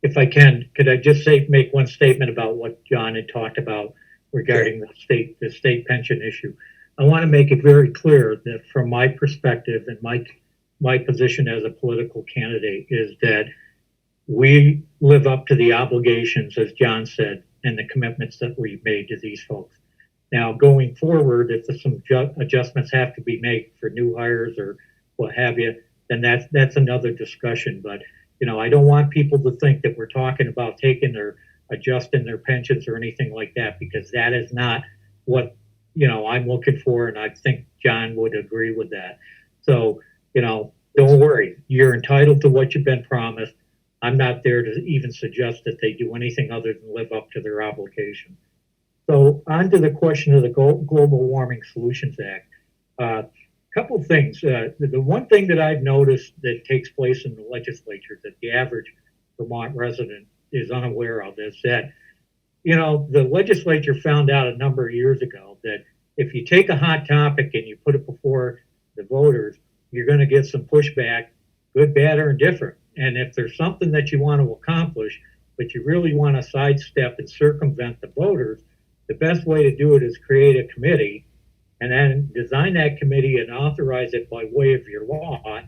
If I can, could I just make one statement about what John had talked about regarding the state pension issue? I want to make it very clear that from my perspective and my position as a political candidate is that we live up to the obligations, as John said, and the commitments that we've made to these folks. Now, going forward, if some adjustments have to be made for new hires or what have you, then that's another discussion. But, I don't want people to think that we're talking about adjusting their pensions or anything like that, because that is not what, I'm looking for. And I think John would agree with that. So, don't worry. You're entitled to what you've been promised. I'm not there to even suggest that they do anything other than live up to their obligation. So on to the question of the Global Warming Solutions Act. Couple of things. The one thing that I've noticed that takes place in the legislature that the average Vermont resident is unaware of is that, the legislature found out a number of years ago that if you take a hot topic and you put it before the voters, you're going to get some pushback, good, bad, or indifferent. And if there's something that you want to accomplish, but you really want to sidestep and circumvent the voters, the best way to do it is create a committee and then design that committee and authorize it by way of your law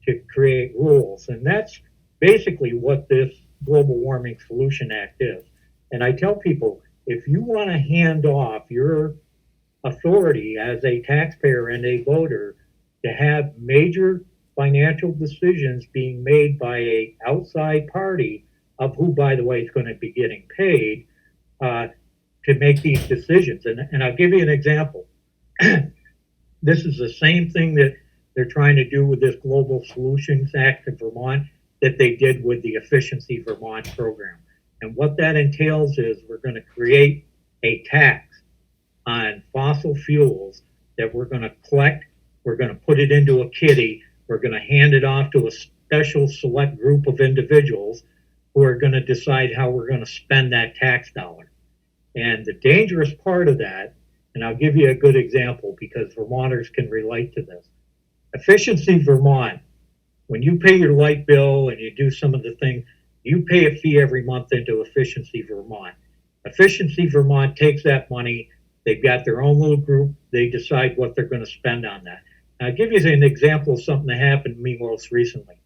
to create rules. And that's basically what this Global Warming Solution Act is. And I tell people, if you want to hand off your authority as a taxpayer and a voter to have major financial decisions being made by an outside party, of who, by the way, is going to be getting paid to make these decisions. And I'll give you an example. This is the same thing that they're trying to do with this Global Solutions Act of Vermont that they did with the Efficiency Vermont program. And what that entails is we're going to create a tax on fossil fuels that we're going to collect. We're going to put it into a kitty. We're going to hand it off to a special select group of individuals who are going to decide how we're going to spend that tax dollar. And the dangerous part of that, and I'll give you a good example because Vermonters can relate to this. Efficiency Vermont, when you pay your light bill and you do some of the things, you pay a fee every month into Efficiency Vermont. Efficiency Vermont takes that money. They've got their own little group. They decide what they're going to spend on that. Now, I'll give you an example of something that happened to me most recently.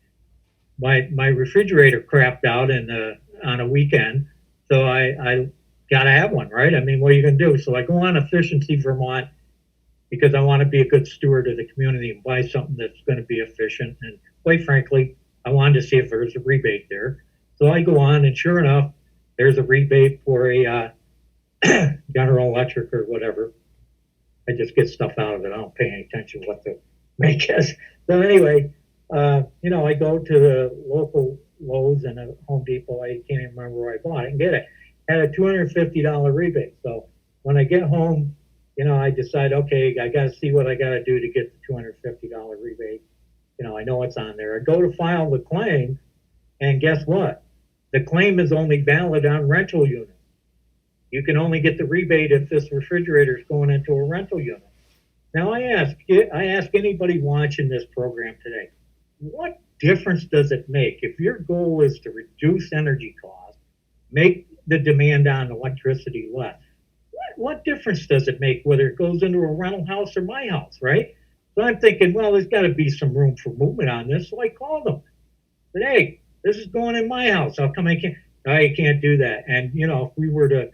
My refrigerator crapped out on a weekend, so I got to have one, right? I mean, what are you going to do? So I go on Efficiency Vermont because I want to be a good steward of the community and buy something that's going to be efficient. And quite frankly, I wanted to see if there's a rebate there. So I go on, and sure enough, there's a rebate for a General Electric or whatever. I just get stuff out of it. I don't pay any attention to what the make is. So anyway, I go to the local Lowe's and a Home Depot. I can't even remember where I bought it and get it. Had a $250 rebate. So when I get home, I decide, okay, I got to see what I got to do to get the $250 rebate. I know it's on there. I go to file the claim, and guess what? The claim is only valid on rental units. You can only get the rebate if this refrigerator is going into a rental unit. Now, I ask anybody watching this program today, what difference does it make if your goal is to reduce energy costs, make the demand on electricity less? What difference does it make whether it goes into a rental house or my house, right? So I'm thinking, well, there's got to be some room for movement on this. So I called them. I said, hey, this is going in my house. How come I can't? I can't do that. And, if we were to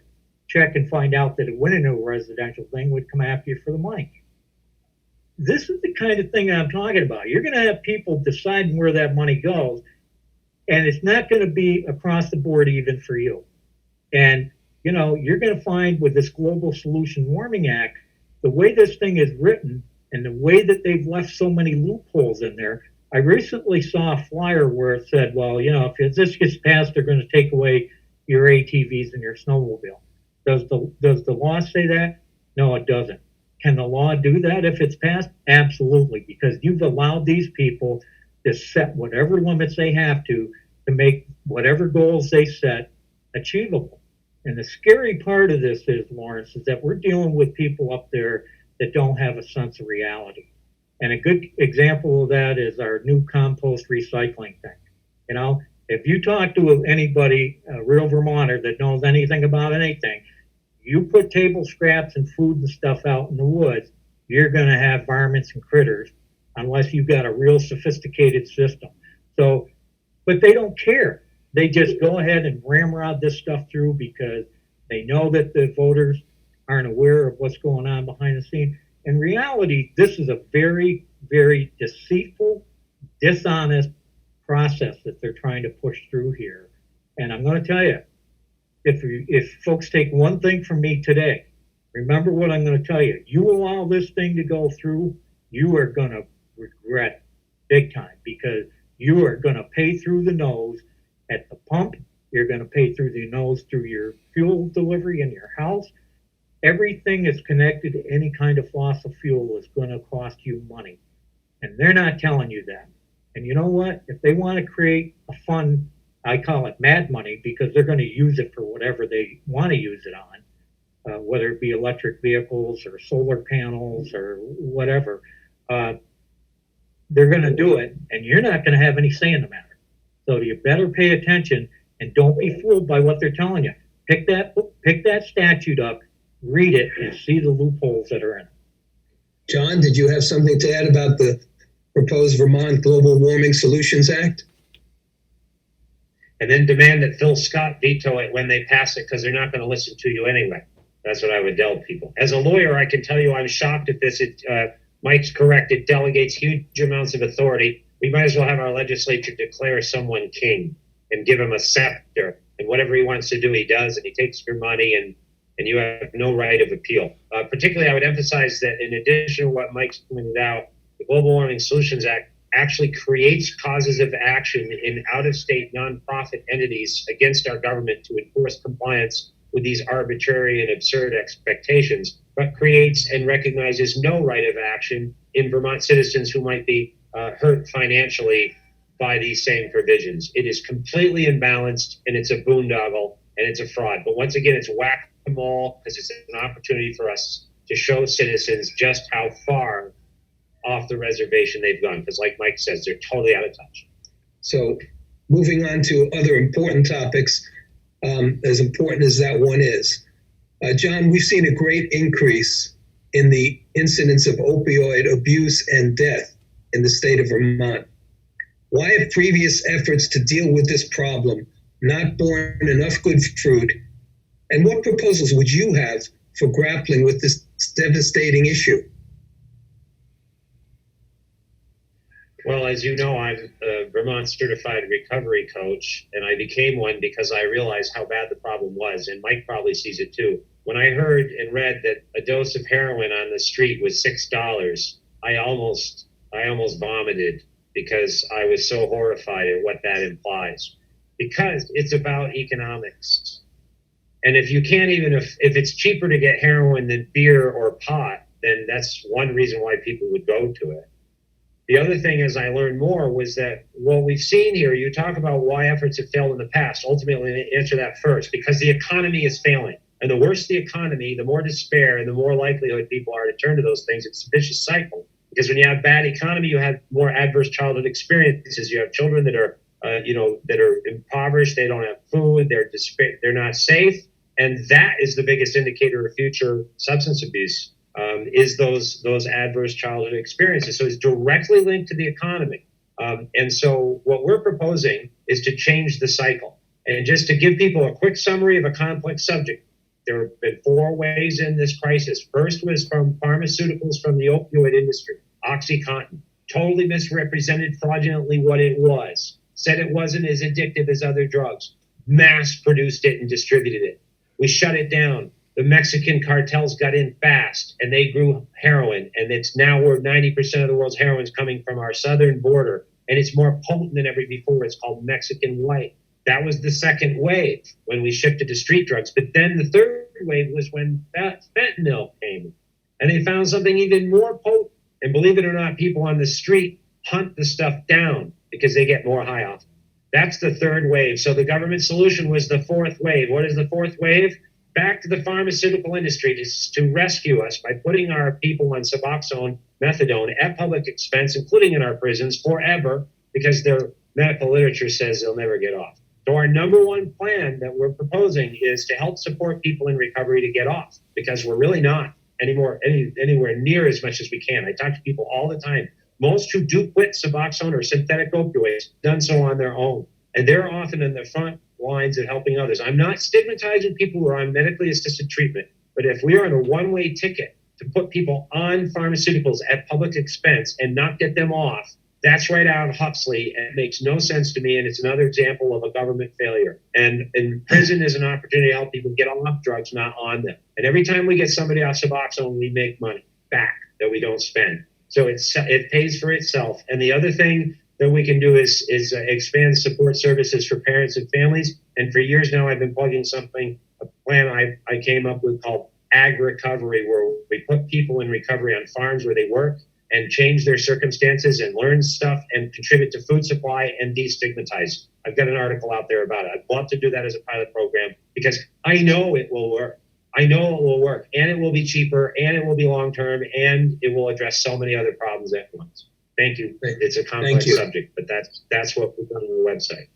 check and find out that it went into a residential thing, we'd come after you for the money. This is the kind of thing I'm talking about. You're going to have people deciding where that money goes, and it's not going to be across the board even for you. And, you're going to find with this Global Solution Warming Act, the way this thing is written and the way that they've left so many loopholes in there. I recently saw a flyer where it said, well, if this gets passed, they're going to take away your ATVs and your snowmobile. Does the law say that? No, it doesn't. Can the law do that if it's passed? Absolutely, because you've allowed these people to set whatever limits they have to make whatever goals they set achievable. And the scary part of this is, Lawrence, is that we're dealing with people up there that don't have a sense of reality. And a good example of that is our new compost recycling thing. If you talk to anybody, a real Vermonter that knows anything about anything, you put table scraps and food and stuff out in the woods, you're going to have varmints and critters unless you've got a real sophisticated system. So, but they don't care. they just go ahead and ramrod this stuff through because they know that the voters aren't aware of what's going on behind the scene. In reality, this is a very, very deceitful, dishonest process that they're trying to push through here. And I'm going to tell you, if folks take one thing from me today, remember what I'm going to tell you. You allow this thing to go through, you are going to regret big time, because you are going to pay through the nose at the pump. You're going to pay through the nose through your fuel delivery in your house. Everything that's connected to any kind of fossil fuel is going to cost you money. And they're not telling you that. And you know what? If they want to create a fund, I call it mad money, because they're going to use it for whatever they want to use it on, whether it be electric vehicles or solar panels or whatever. They're going to do it, and you're not going to have any say in the matter. So you better pay attention and don't be fooled by what they're telling you. Pick that statute up, read it, and see the loopholes that are in it. John, did you have something to add about the proposed Vermont Global Warming Solutions Act? And then demand that Phil Scott veto it when they pass it, because they're not going to listen to you anyway. That's what I would tell people. As a lawyer, I can tell you I'm shocked at this. Mike's correct. It delegates huge amounts of authority. We might as well have our legislature declare someone king and give him a scepter. And whatever he wants to do, he does. And he takes your money, and you have no right of appeal. Particularly, I would emphasize that in addition to what Mike's pointed out, the Global Warming Solutions Act actually creates causes of action in out-of-state nonprofit entities against our government to enforce compliance with these arbitrary and absurd expectations, but creates and recognizes no right of action in Vermont citizens who might be hurt financially by these same provisions. It is completely imbalanced, and it's a boondoggle, and it's a fraud. But once again, it's whack-a-mole, because it's an opportunity for us to show citizens just how far off the reservation they've gone, because like Mike says, they're totally out of touch. So moving on to other important topics, as important as that one is. John, we've seen a great increase in the incidence of opioid abuse and death in the state of Vermont. Why have previous efforts to deal with this problem not borne enough good fruit? And what proposals would you have for grappling with this devastating issue? Well, as you know, I'm a Vermont certified recovery coach, and I became one because I realized how bad the problem was, and Mike probably sees it too. When I heard and read that a dose of heroin on the street was $6, I almost vomited, because I was so horrified at what that implies. Because it's about economics. And if you can't even, if it's cheaper to get heroin than beer or pot, then that's one reason why people would go to it. The other thing, as I learned more, was that what we've seen here, you talk about why efforts have failed in the past. Ultimately, answer that first, because the economy is failing. And the worse the economy, the more despair and the more likelihood people are to turn to those things. It's a vicious cycle. Because when you have bad economy, you have more adverse childhood experiences. You have children that are, that are impoverished. They don't have food. They're not safe. And that is the biggest indicator of future substance abuse. Is those adverse childhood experiences. So it's directly linked to the economy. And so what we're proposing is to change the cycle. And just to give people a quick summary of a complex subject, there have been 4 waves in this crisis. First was from pharmaceuticals from the opioid industry. OxyContin, totally misrepresented fraudulently what it was. Said it wasn't as addictive as other drugs. Mass produced it and distributed it. We shut it down. The Mexican cartels got in fast, and they grew heroin, and it's now where 90% of the world's heroin is coming from our southern border, and it's more potent than ever before. It's called Mexican white. That was the second wave when we shifted to street drugs. But then the third wave was when fentanyl came, and they found something even more potent. And believe it or not, people on the street hunt the stuff down because they get more high off. That's the third wave. So the government solution was the fourth wave. What is the fourth wave? Back to the pharmaceutical industry to rescue us by putting our people on Suboxone, methadone at public expense, including in our prisons forever, because their medical literature says they'll never get off. So our number one plan that we're proposing is to help support people in recovery to get off, because we're really not anywhere near as much as we can. I talk to people all the time. Most who do quit Suboxone or synthetic opioids done so on their own. And they're often in the front lines of helping others. I'm not stigmatizing people who are on medically assisted treatment, but if we are on a one-way ticket to put people on pharmaceuticals at public expense and not get them off, that's right out of Huxley, and it makes no sense to me, and it's another example of a government failure. And prison is an opportunity to help people get off drugs, not on them. And every time we get somebody off Suboxone, we make money back that we don't spend. So it pays for itself. And the other thing that we can do is expand support services for parents and families. And for years now, I've been plugging a plan I came up with called Ag Recovery, where we put people in recovery on farms where they work and change their circumstances and learn stuff and contribute to food supply and destigmatize. I've got an article out there about it. I'd love to do that as a pilot program because I know it will work. I know it will work, and it will be cheaper, and it will be long-term, and it will address so many other problems at once. Thank you. It's a complex subject, but that's what we've done on the website.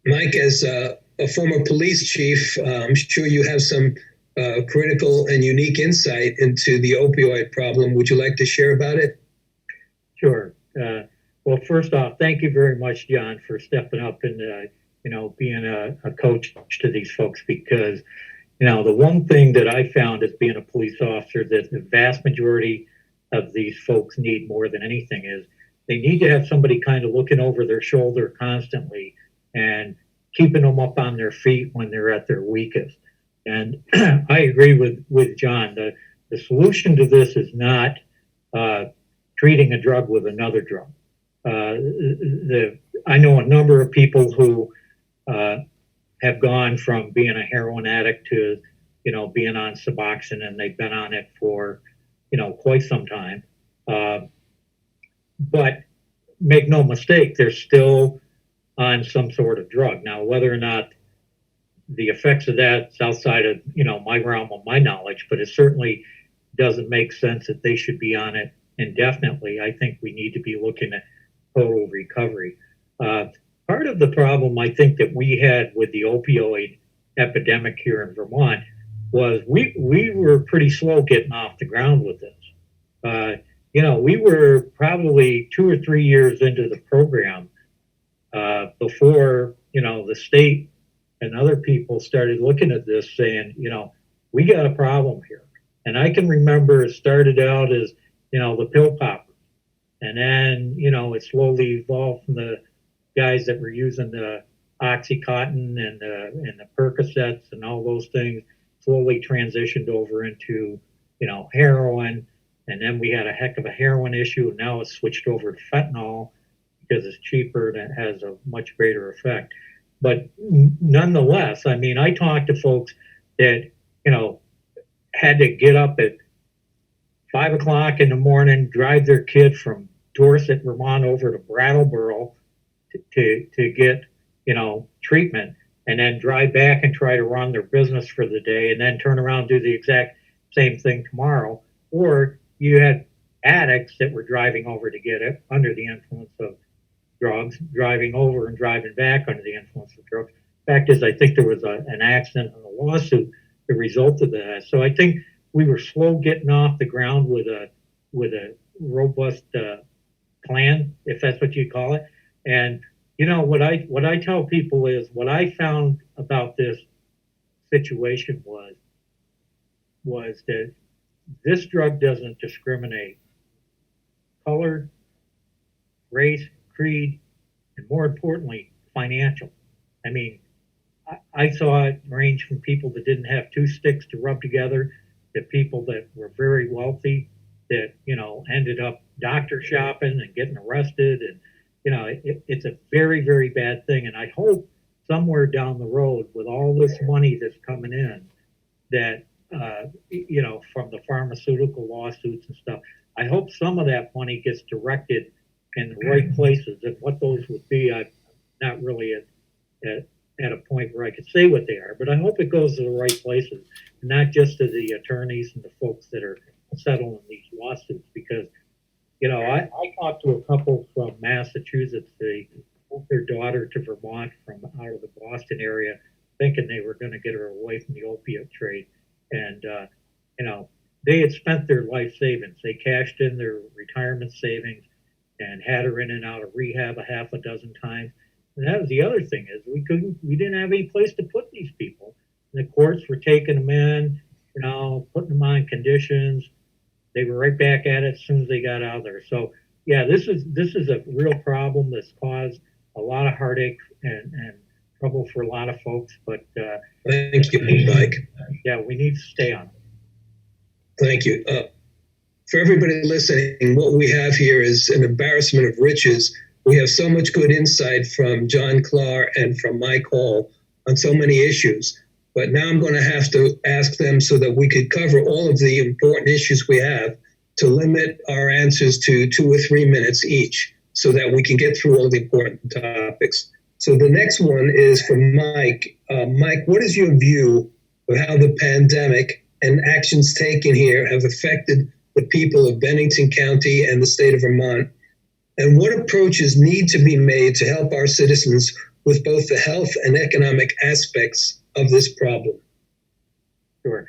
Mike, as a former police chief, I'm sure you have some critical and unique insight into the opioid problem. Would you like to share about it? Sure. Well, first off, thank you very much, John, for stepping up and being a coach to these folks, because the one thing that I found as being a police officer that the vast majority of these folks need more than anything is they need to have somebody kind of looking over their shoulder constantly and keeping them up on their feet when they're at their weakest. And I agree with John. The solution to this is not treating a drug with another drug. I know a number of people who have gone from being a heroin addict to, being on Suboxone, and they've been on it for, quite some time. But make no mistake, they're still on some sort of drug. Now, whether or not the effects of that's outside of, my realm of my knowledge, but it certainly doesn't make sense that they should be on it indefinitely. I think we need to be looking at total recovery. Part of the problem I think that we had with the opioid epidemic here in Vermont was we were pretty slow getting off the ground with this. We were probably 2 or 3 years into the program before, the state and other people started looking at this saying, we got a problem here. And I can remember it started out as, the pill poppers. And then, it slowly evolved from the guys that were using the Oxycontin and the Percocets and all those things, slowly transitioned over into, heroin. And then we had a heck of a heroin issue. And now it's switched over to fentanyl because it's cheaper and it has a much greater effect. But nonetheless, I talked to folks that, had to get up at 5 o'clock in the morning, drive their kid from Dorset, Vermont over to Brattleboro to get, treatment, and then drive back and try to run their business for the day and then turn around and do the exact same thing tomorrow. Or you had addicts that were driving over to get it under the influence of drugs, driving over and driving back under the influence of drugs. Fact is, I think there was an accident and a lawsuit that resulted in that. So I think we were slow getting off the ground with a robust plan, if that's what you call it. And what I tell people is what I found about this situation was that this drug doesn't discriminate color, race, creed, and more importantly, financial. I saw it range from people that didn't have 2 sticks to rub together to people that were very wealthy that, ended up doctor shopping and getting arrested. And, it's a very, very bad thing. And I hope somewhere down the road with all this money that's coming in that, from the pharmaceutical lawsuits and stuff, I hope some of that money gets directed in the right places. And what those would be, I'm not really at a point where I could say what they are, but I hope it goes to the right places, and not just to the attorneys and the folks that are settling these lawsuits. Because, I talked to a couple from Massachusetts. They moved their daughter to Vermont from out of the Boston area, thinking they were going to get her away from the opiate trade. And, they had spent their life savings. They cashed in their retirement savings and had her in and out of rehab a half a dozen times. And that was the other thing, is we didn't have any place to put these people. And the courts were taking them in, putting them on conditions. They were right back at it as soon as they got out of there. So yeah, this is a real problem that's caused a lot of heartache and trouble for a lot of folks. But thank you, Mike. Yeah, we need to stay on it. Thank you. For everybody listening, what we have here is an embarrassment of riches. We have so much good insight from John Clark and from Mike Hall on so many issues. But now I'm going to have to ask them, so that we could cover all of the important issues we have, to limit our answers to 2 or 3 minutes each, so that we can get through all the important topics. So the next one is from Mike. Mike, what is your view of how the pandemic and actions taken here have affected the people of Bennington County and the state of Vermont? And what approaches need to be made to help our citizens with both the health and economic aspects of this problem? Sure.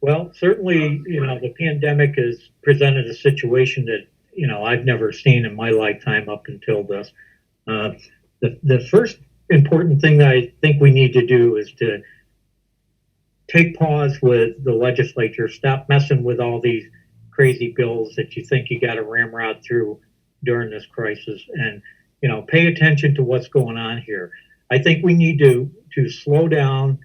Well, certainly, the pandemic has presented a situation that, I've never seen in my lifetime up until this. The first important thing that I think we need to do is to take pause with the legislature, stop messing with all these crazy bills that you think you got to ramrod through during this crisis, and, pay attention to what's going on here. I think we need to slow down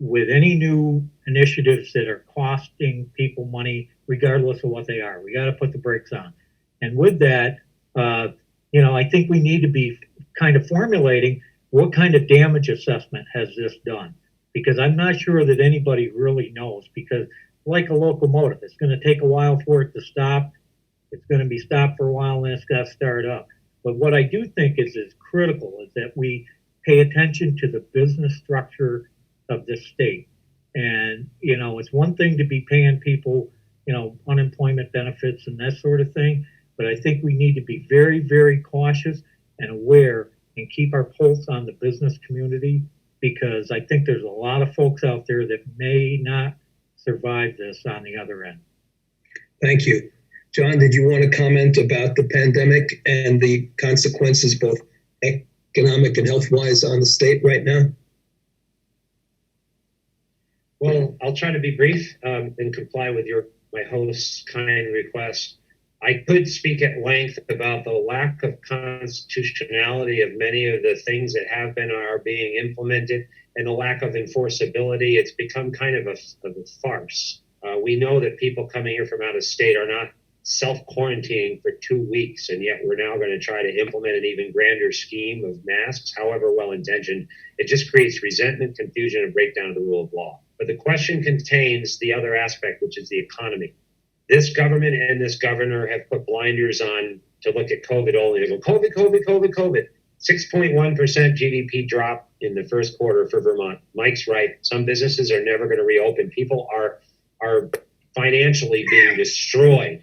with any new initiatives that are costing people money, regardless of what they are. We got to put the brakes on. And with that, I think we need to be kind of formulating what kind of damage assessment has this done, because I'm not sure that anybody really knows, because like a locomotive, it's going to take a while for it to stop. It's going to be stopped for a while, and it's got to start up. But what I do think is critical is that we pay attention to the business structure of this state. And, it's one thing to be paying people, unemployment benefits and that sort of thing. But I think we need to be very, very cautious and aware and keep our pulse on the business community, because I think there's a lot of folks out there that may not survive this on the other end. Thank you. John, did you want to comment about the pandemic and the consequences, both economic and health-wise, on the state right now? Well, I'll try to be brief and comply with my host's kind request. I could speak at length about the lack of constitutionality of many of the things that have been or are being implemented, and the lack of enforceability. It's become kind of a farce. We know that people coming here from out of state are not self-quarantining for 2 weeks, and yet we're now going to try to implement an even grander scheme of masks, however well-intentioned. It just creates resentment, confusion, and breakdown of the rule of law. But the question contains the other aspect, which is the economy. This government and this governor have put blinders on to look at COVID only. They go, COVID, COVID, COVID, COVID. 6.1% GDP drop in the first quarter for Vermont. Mike's right. Some businesses are never going to reopen. People are financially being destroyed,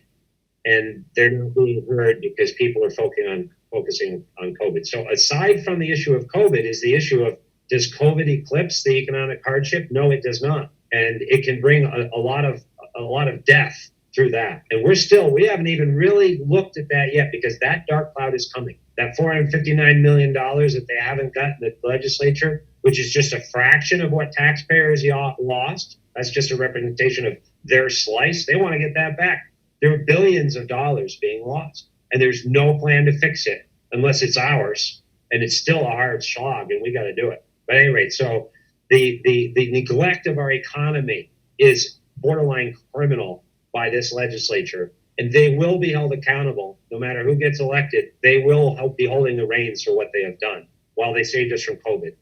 and they're not being heard because people are focusing on COVID. So aside from the issue of COVID is the issue of, does COVID eclipse the economic hardship? No, it does not. And it can bring a lot of death through that. And we haven't even really looked at that yet, because that dark cloud is coming. That $459 million that they haven't gotten the legislature, which is just a fraction of what taxpayers lost. That's just a representation of their slice. They want to get that back. There are billions of dollars being lost, and there's no plan to fix it unless it's ours. And it's still a hard slog, and we got to do it. But at any rate, so the neglect of our economy is borderline criminal by this legislature, and they will be held accountable no matter who gets elected. They will be holding the reins for what they have done while they saved us from COVID.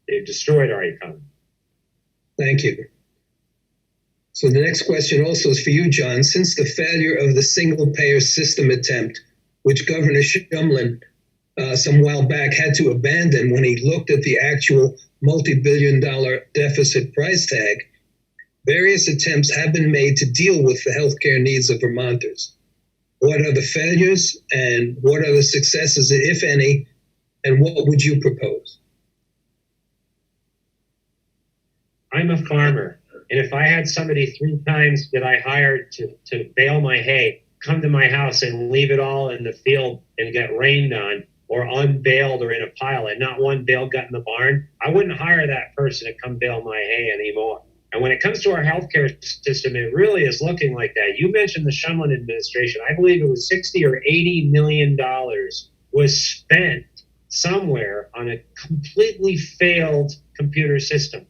They've destroyed our economy. Thank you. So the next question also is for you, John. Since the failure of the single-payer system attempt, which Governor Shumlin some while back had to abandon when he looked at the actual multi-billion-dollar deficit price tag, various attempts have been made to deal with the healthcare needs of Vermonters. What are the failures, and what are the successes, if any, and what would you propose? I'm a farmer, and if I had somebody 3 times that I hired to bale my hay, come to my house and leave it all in the field and get rained on, or unbaled or in a pile and not one bale got in the barn, I wouldn't hire that person to come bale my hay anymore. And when it comes to our healthcare system, it really is looking like that. You mentioned the Shumlin administration. I believe it was $60 or $80 million was spent somewhere on a completely failed computer system.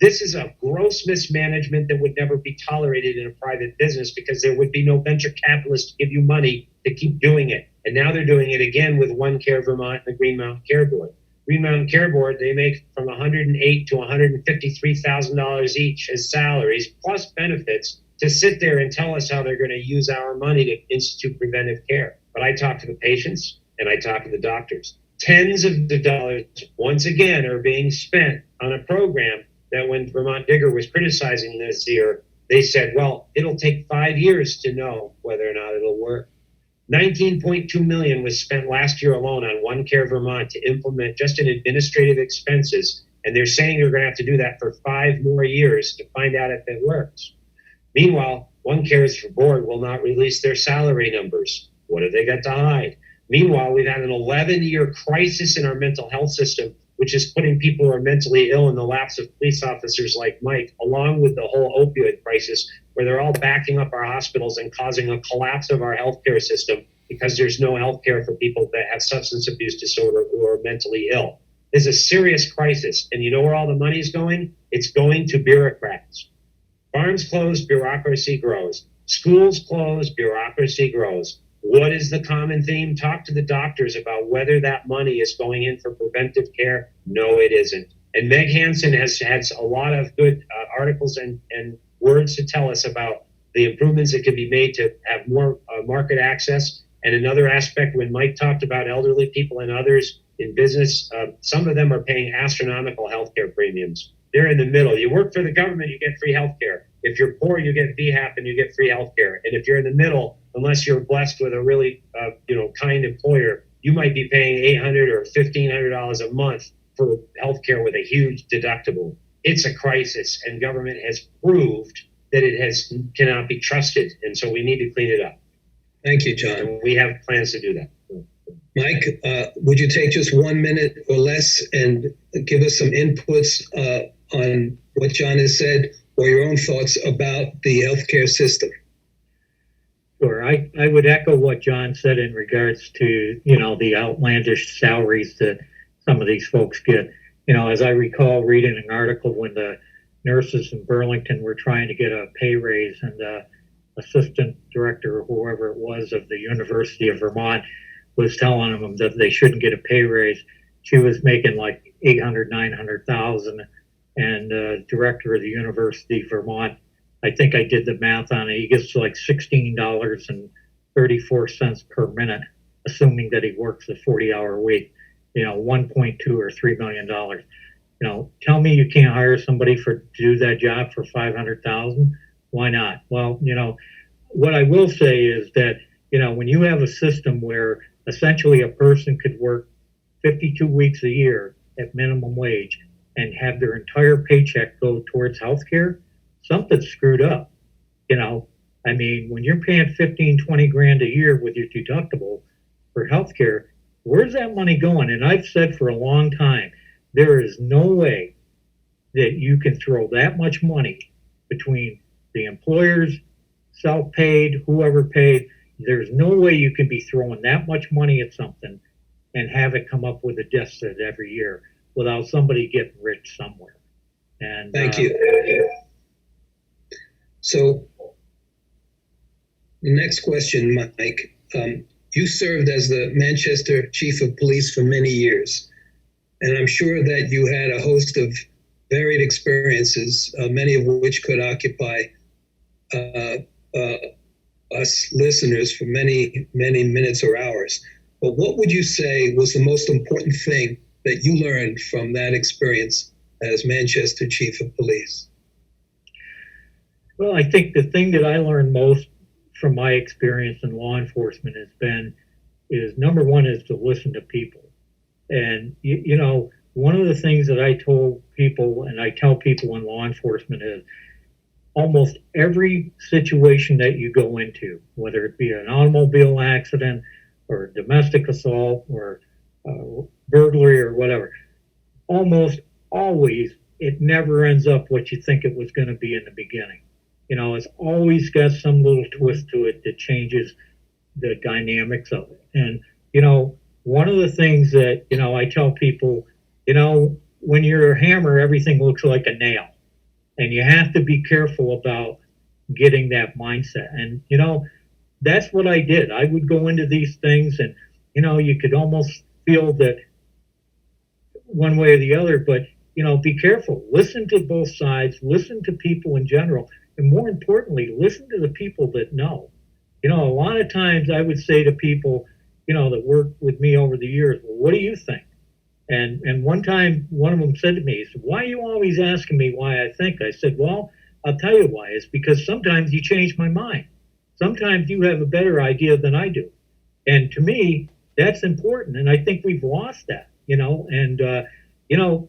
This is a gross mismanagement that would never be tolerated in a private business because there would be no venture capitalist to give you money to keep doing it. And now they're doing it again with One Care Vermont and the Green Mountain Care Board. Green Mountain Care Board, they make from $108,000 to $153,000 each as salaries plus benefits to sit there and tell us how they're going to use our money to institute preventive care. But I talk to the patients and I talk to the doctors. Tens of the dollars, once again, are being spent on a program that when Vermont Digger was criticizing this year, they said, well, it'll take 5 years to know whether or not it'll work. $19.2 million was spent last year alone on One Care Vermont to implement just in administrative expenses. And they're saying they're going to have to do that for 5 more years to find out if it works. Meanwhile, One Care's board will not release their salary numbers. What have they got to hide? Meanwhile, we've had an 11-year crisis in our mental health system, which is putting people who are mentally ill in the laps of police officers like Mike, along with the whole opioid crisis, where they're all backing up our hospitals and causing a collapse of our healthcare system because there's no healthcare for people that have substance abuse disorder who are mentally ill. There's a serious crisis. And you know where all the money's going? It's going to bureaucrats. Farms close, bureaucracy grows. Schools close, bureaucracy grows. What is the common theme? Talk to the doctors about whether that money is going in for preventive care. No, it isn't. And Meg Hansen has had a lot of good articles and words to tell us about the improvements that can be made to have more market access. And another aspect, when Mike talked about elderly people and others in business, some of them are paying astronomical healthcare premiums. They're in the middle. You work for the government, you get free healthcare. If you're poor, you get VHAP and you get free healthcare. And if you're in the middle, unless you're blessed with a really kind employer, you might be paying $800 or $1,500 a month for healthcare with a huge deductible. It's a crisis, and government has proved that it cannot be trusted, and so we need to clean it up. Thank you, John. And we have plans to do that. Mike, would you take just 1 minute or less and give us some inputs on what John has said or your own thoughts about the healthcare system? Sure. I would echo what John said in regards to, the outlandish salaries that some of these folks get. As I recall reading an article when the nurses in Burlington were trying to get a pay raise, and the assistant director or whoever it was of the University of Vermont was telling them that they shouldn't get a pay raise. She was making like $800,000-900,000, and director of the University of Vermont, I think I did the math on it, he gets like $16.34 per minute, assuming that he works a 40-hour week. $1.2 or $3 million. Tell me you can't hire somebody to do that job for $500,000. Why not? Well, what I will say is that, when you have a system where essentially a person could work 52 weeks a year at minimum wage and have their entire paycheck go towards healthcare, something's screwed up. When you're paying 15, 20 grand a year with your deductible for healthcare, where's that money going? And I've said for a long time, there is no way that you can throw that much money between the employers, self-paid, whoever paid. There's no way you can be throwing that much money at something and have it come up with a deficit every year without somebody getting rich somewhere. And thank you. So the next question, Mike. You served as the Manchester Chief of Police for many years, and I'm sure that you had a host of varied experiences, many of which could occupy us listeners for many, many minutes or hours. But what would you say was the most important thing that you learned from that experience as Manchester Chief of Police? Well, I think the thing that I learned most from my experience in law enforcement is number one is to listen to people. And, one of the things that I told people and I tell people in law enforcement is almost every situation that you go into, whether it be an automobile accident or a domestic assault or burglary or whatever. Almost always, it never ends up what you think it was going to be in the beginning. It's always got some little twist to it that changes the dynamics of it. And, one of the things that, I tell people, when you're a hammer, everything looks like a nail. And you have to be careful about getting that mindset. And, that's what I did. I would go into these things and, you could almost feel that one way or the other, but, be careful. Listen to both sides. Listen to people in general. And more importantly, listen to the people that know. A lot of times I would say to people, that worked with me over the years, well, what do you think? And one time, one of them said to me, he said, why are you always asking me why I think? I said, well, I'll tell you why. It's because sometimes you change my mind. Sometimes you have a better idea than I do. And to me, that's important. And I think we've lost that, and,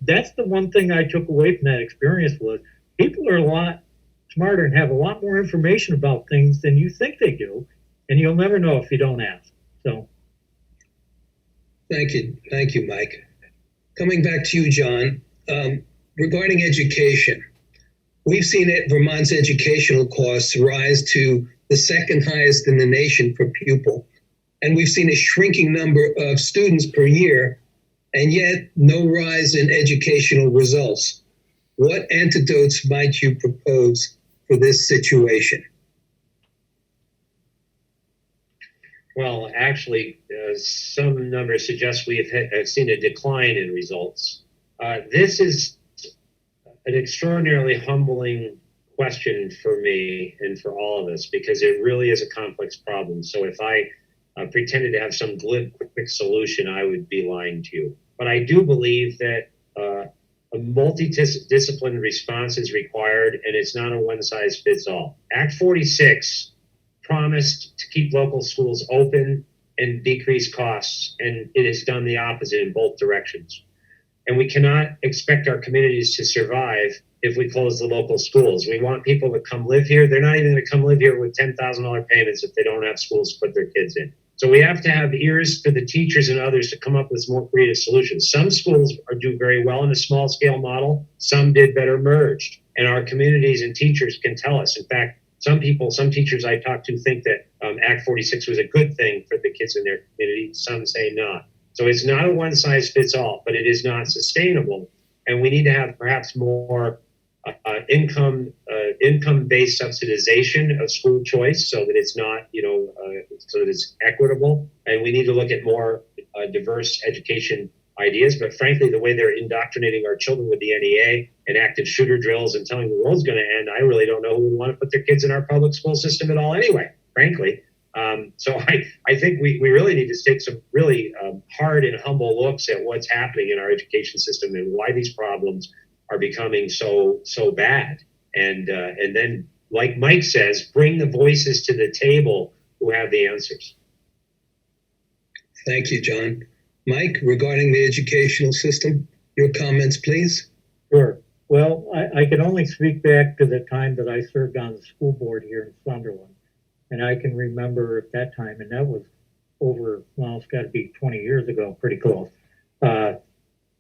that's the one thing I took away from that experience was people are a lot smarter and have a lot more information about things than you think they do. And you'll never know if you don't ask. So. Thank you, Mike. Coming back to you, John, regarding education, we've seen Vermont's educational costs rise to the second highest in the nation per pupil, and we've seen a shrinking number of students per year, and yet no rise in educational results. What antidotes might you propose for this situation? Well, actually, some numbers suggest we have seen a decline in results. This is an extraordinarily humbling question for me and for all of us because it really is a complex problem. So if I pretended to have some glib, quick solution, I would be lying to you. But I do believe that a multidisciplinary response is required, and it's not a one-size-fits-all. Act 46 promised to keep local schools open and decrease costs, and it has done the opposite in both directions. And we cannot expect our communities to survive if we close the local schools. We want people to come live here. They're not even going to come live here with $10,000 payments if they don't have schools to put their kids in. So we have to have ears for the teachers and others to come up with more creative solutions. Some schools do very well in a small scale model. Some did better merged. And our communities and teachers can tell us. In fact, some teachers I talk to think that Act 46 was a good thing for the kids in their community. Some say not. So it's not a one size fits all, but it is not sustainable. And we need to have perhaps more income-based subsidization of school choice so that it's not, so that it's equitable. And we need to look at more diverse education ideas. But frankly, the way they're indoctrinating our children with the NEA and active shooter drills and telling the world's going to end, I really don't know who would want to put their kids in our public school system at all anyway, frankly. So I think we really need to take some really hard and humble looks at what's happening in our education system and why these problems are becoming so bad. And then, like Mike says, bring the voices to the table who have the answers. Thank you, John. Mike, regarding the educational system, your comments, please. Sure. Well, I can only speak back to the time that I served on the school board here in Sunderland. And I can remember at that time, and that was over, well, it's got to be 20 years ago, pretty close.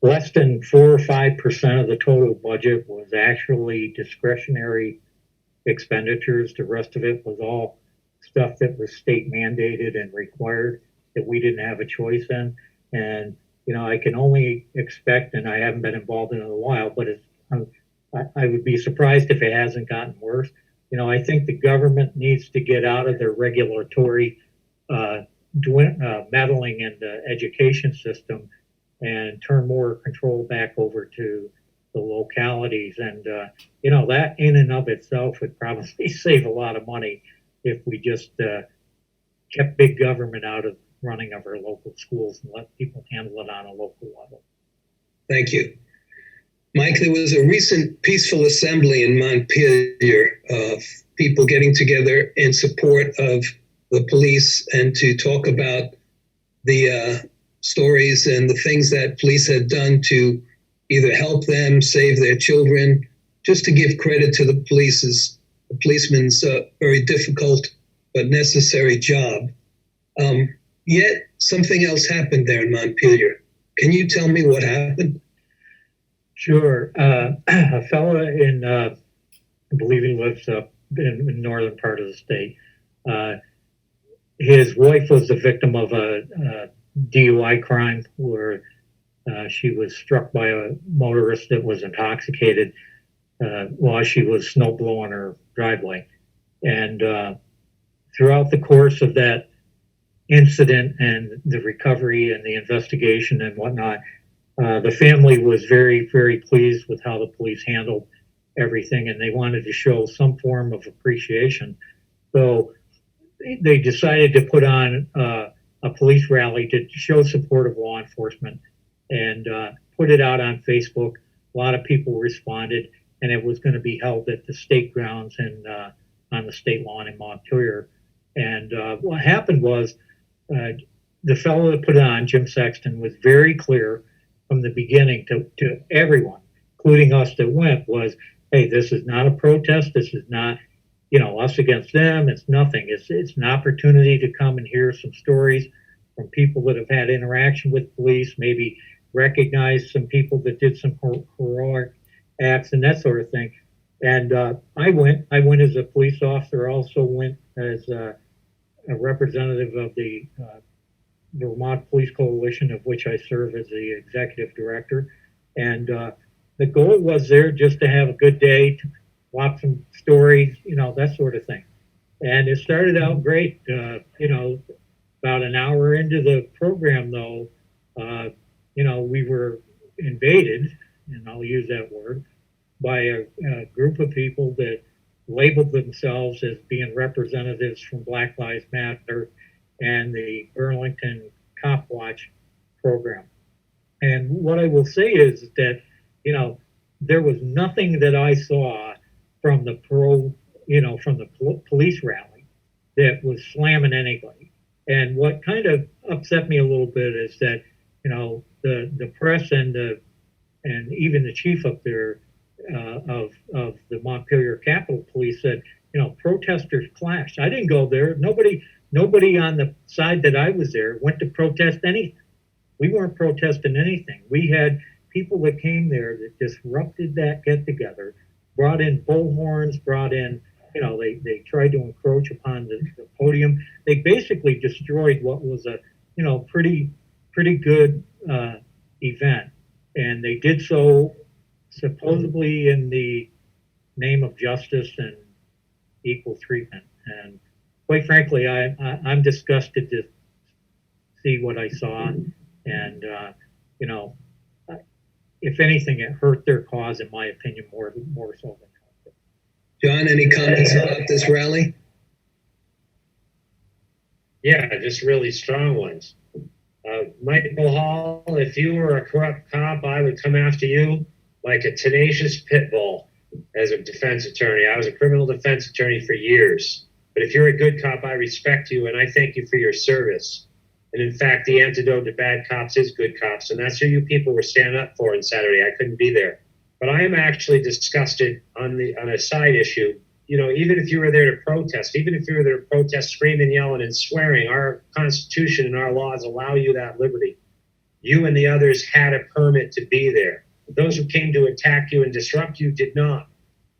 Less than 4 or 5% of the total budget was actually discretionary expenditures. The rest of it was all stuff that was state mandated and required that we didn't have a choice in. And, I can only expect, and I haven't been involved in it in a while, but I would be surprised if it hasn't gotten worse. I think the government needs to get out of their regulatory meddling in the education system and turn more control back over to the localities. And, that in and of itself would probably save a lot of money if we just kept big government out of running of our local schools and let people handle it on a local level. Thank you. Mike, there was a recent peaceful assembly in Montpelier of people getting together in support of the police and to talk about the stories and the things that police had done to either help them, save their children, just to give credit to the policeman's very difficult but necessary job. Yet something else happened there in Montpelier. Can you tell me what happened? Sure. A fella in, I believe he lives up in the northern part of the state. His wife was the victim of a DUI crime where she was struck by a motorist that was intoxicated while she was snow blowing her driveway. And throughout the course of that incident and the recovery and the investigation and whatnot, the family was very, very pleased with how the police handled everything, and they wanted to show some form of appreciation. So they decided to put on a police rally to show support of law enforcement and put it out on Facebook. A lot of people responded, and it was going to be held at the state grounds and on the state lawn in Montpelier. And what happened was the fellow that put it on, Jim Sexton, was very clear from the beginning to everyone, including us that went, was, hey, this is not a protest. This is not, us against them. It's nothing. It's an opportunity to come and hear some stories from people that have had interaction with police, maybe recognize some people that did some heroic acts and that sort of thing. And I went as a police officer, also went as a representative of the Vermont Police Coalition, of which I serve as the executive director. And the goal was there just to have a good day, to watch some stories, that sort of thing. And it started out great. About an hour into the program, though, we were invaded, and I'll use that word, by a group of people that labeled themselves as being representatives from Black Lives Matter and the Burlington Cop Watch program. And what I will say is that, there was nothing that I saw from the police rally that was slamming anybody. And what kind of upset me a little bit is that, the press and even the chief up there of the Montpelier Capitol Police said, protesters clashed. I didn't go there. Nobody on the side that I was there went to protest anything. We weren't protesting anything. We had people that came there that disrupted that get together, brought in bullhorns, brought in, they tried to encroach upon the podium. They basically destroyed what was a, pretty good event. And they did so supposedly in the name of justice and equal treatment. And quite frankly, I'm disgusted to see what I saw. And, if anything, it hurt their cause, in my opinion, more so than helped it. John, any comments about this rally? Yeah, just really strong ones. Michael Hall, if you were a corrupt cop, I would come after you like a tenacious pit bull as a defense attorney. I was a criminal defense attorney for years. But if you're a good cop, I respect you and I thank you for your service. And in fact, the antidote to bad cops is good cops. And that's who you people were standing up for on Saturday. I couldn't be there. But I am actually disgusted on a side issue. Even if you were there to protest, screaming, yelling, and swearing, our Constitution and our laws allow you that liberty. You and the others had a permit to be there. Those who came to attack you and disrupt you did not.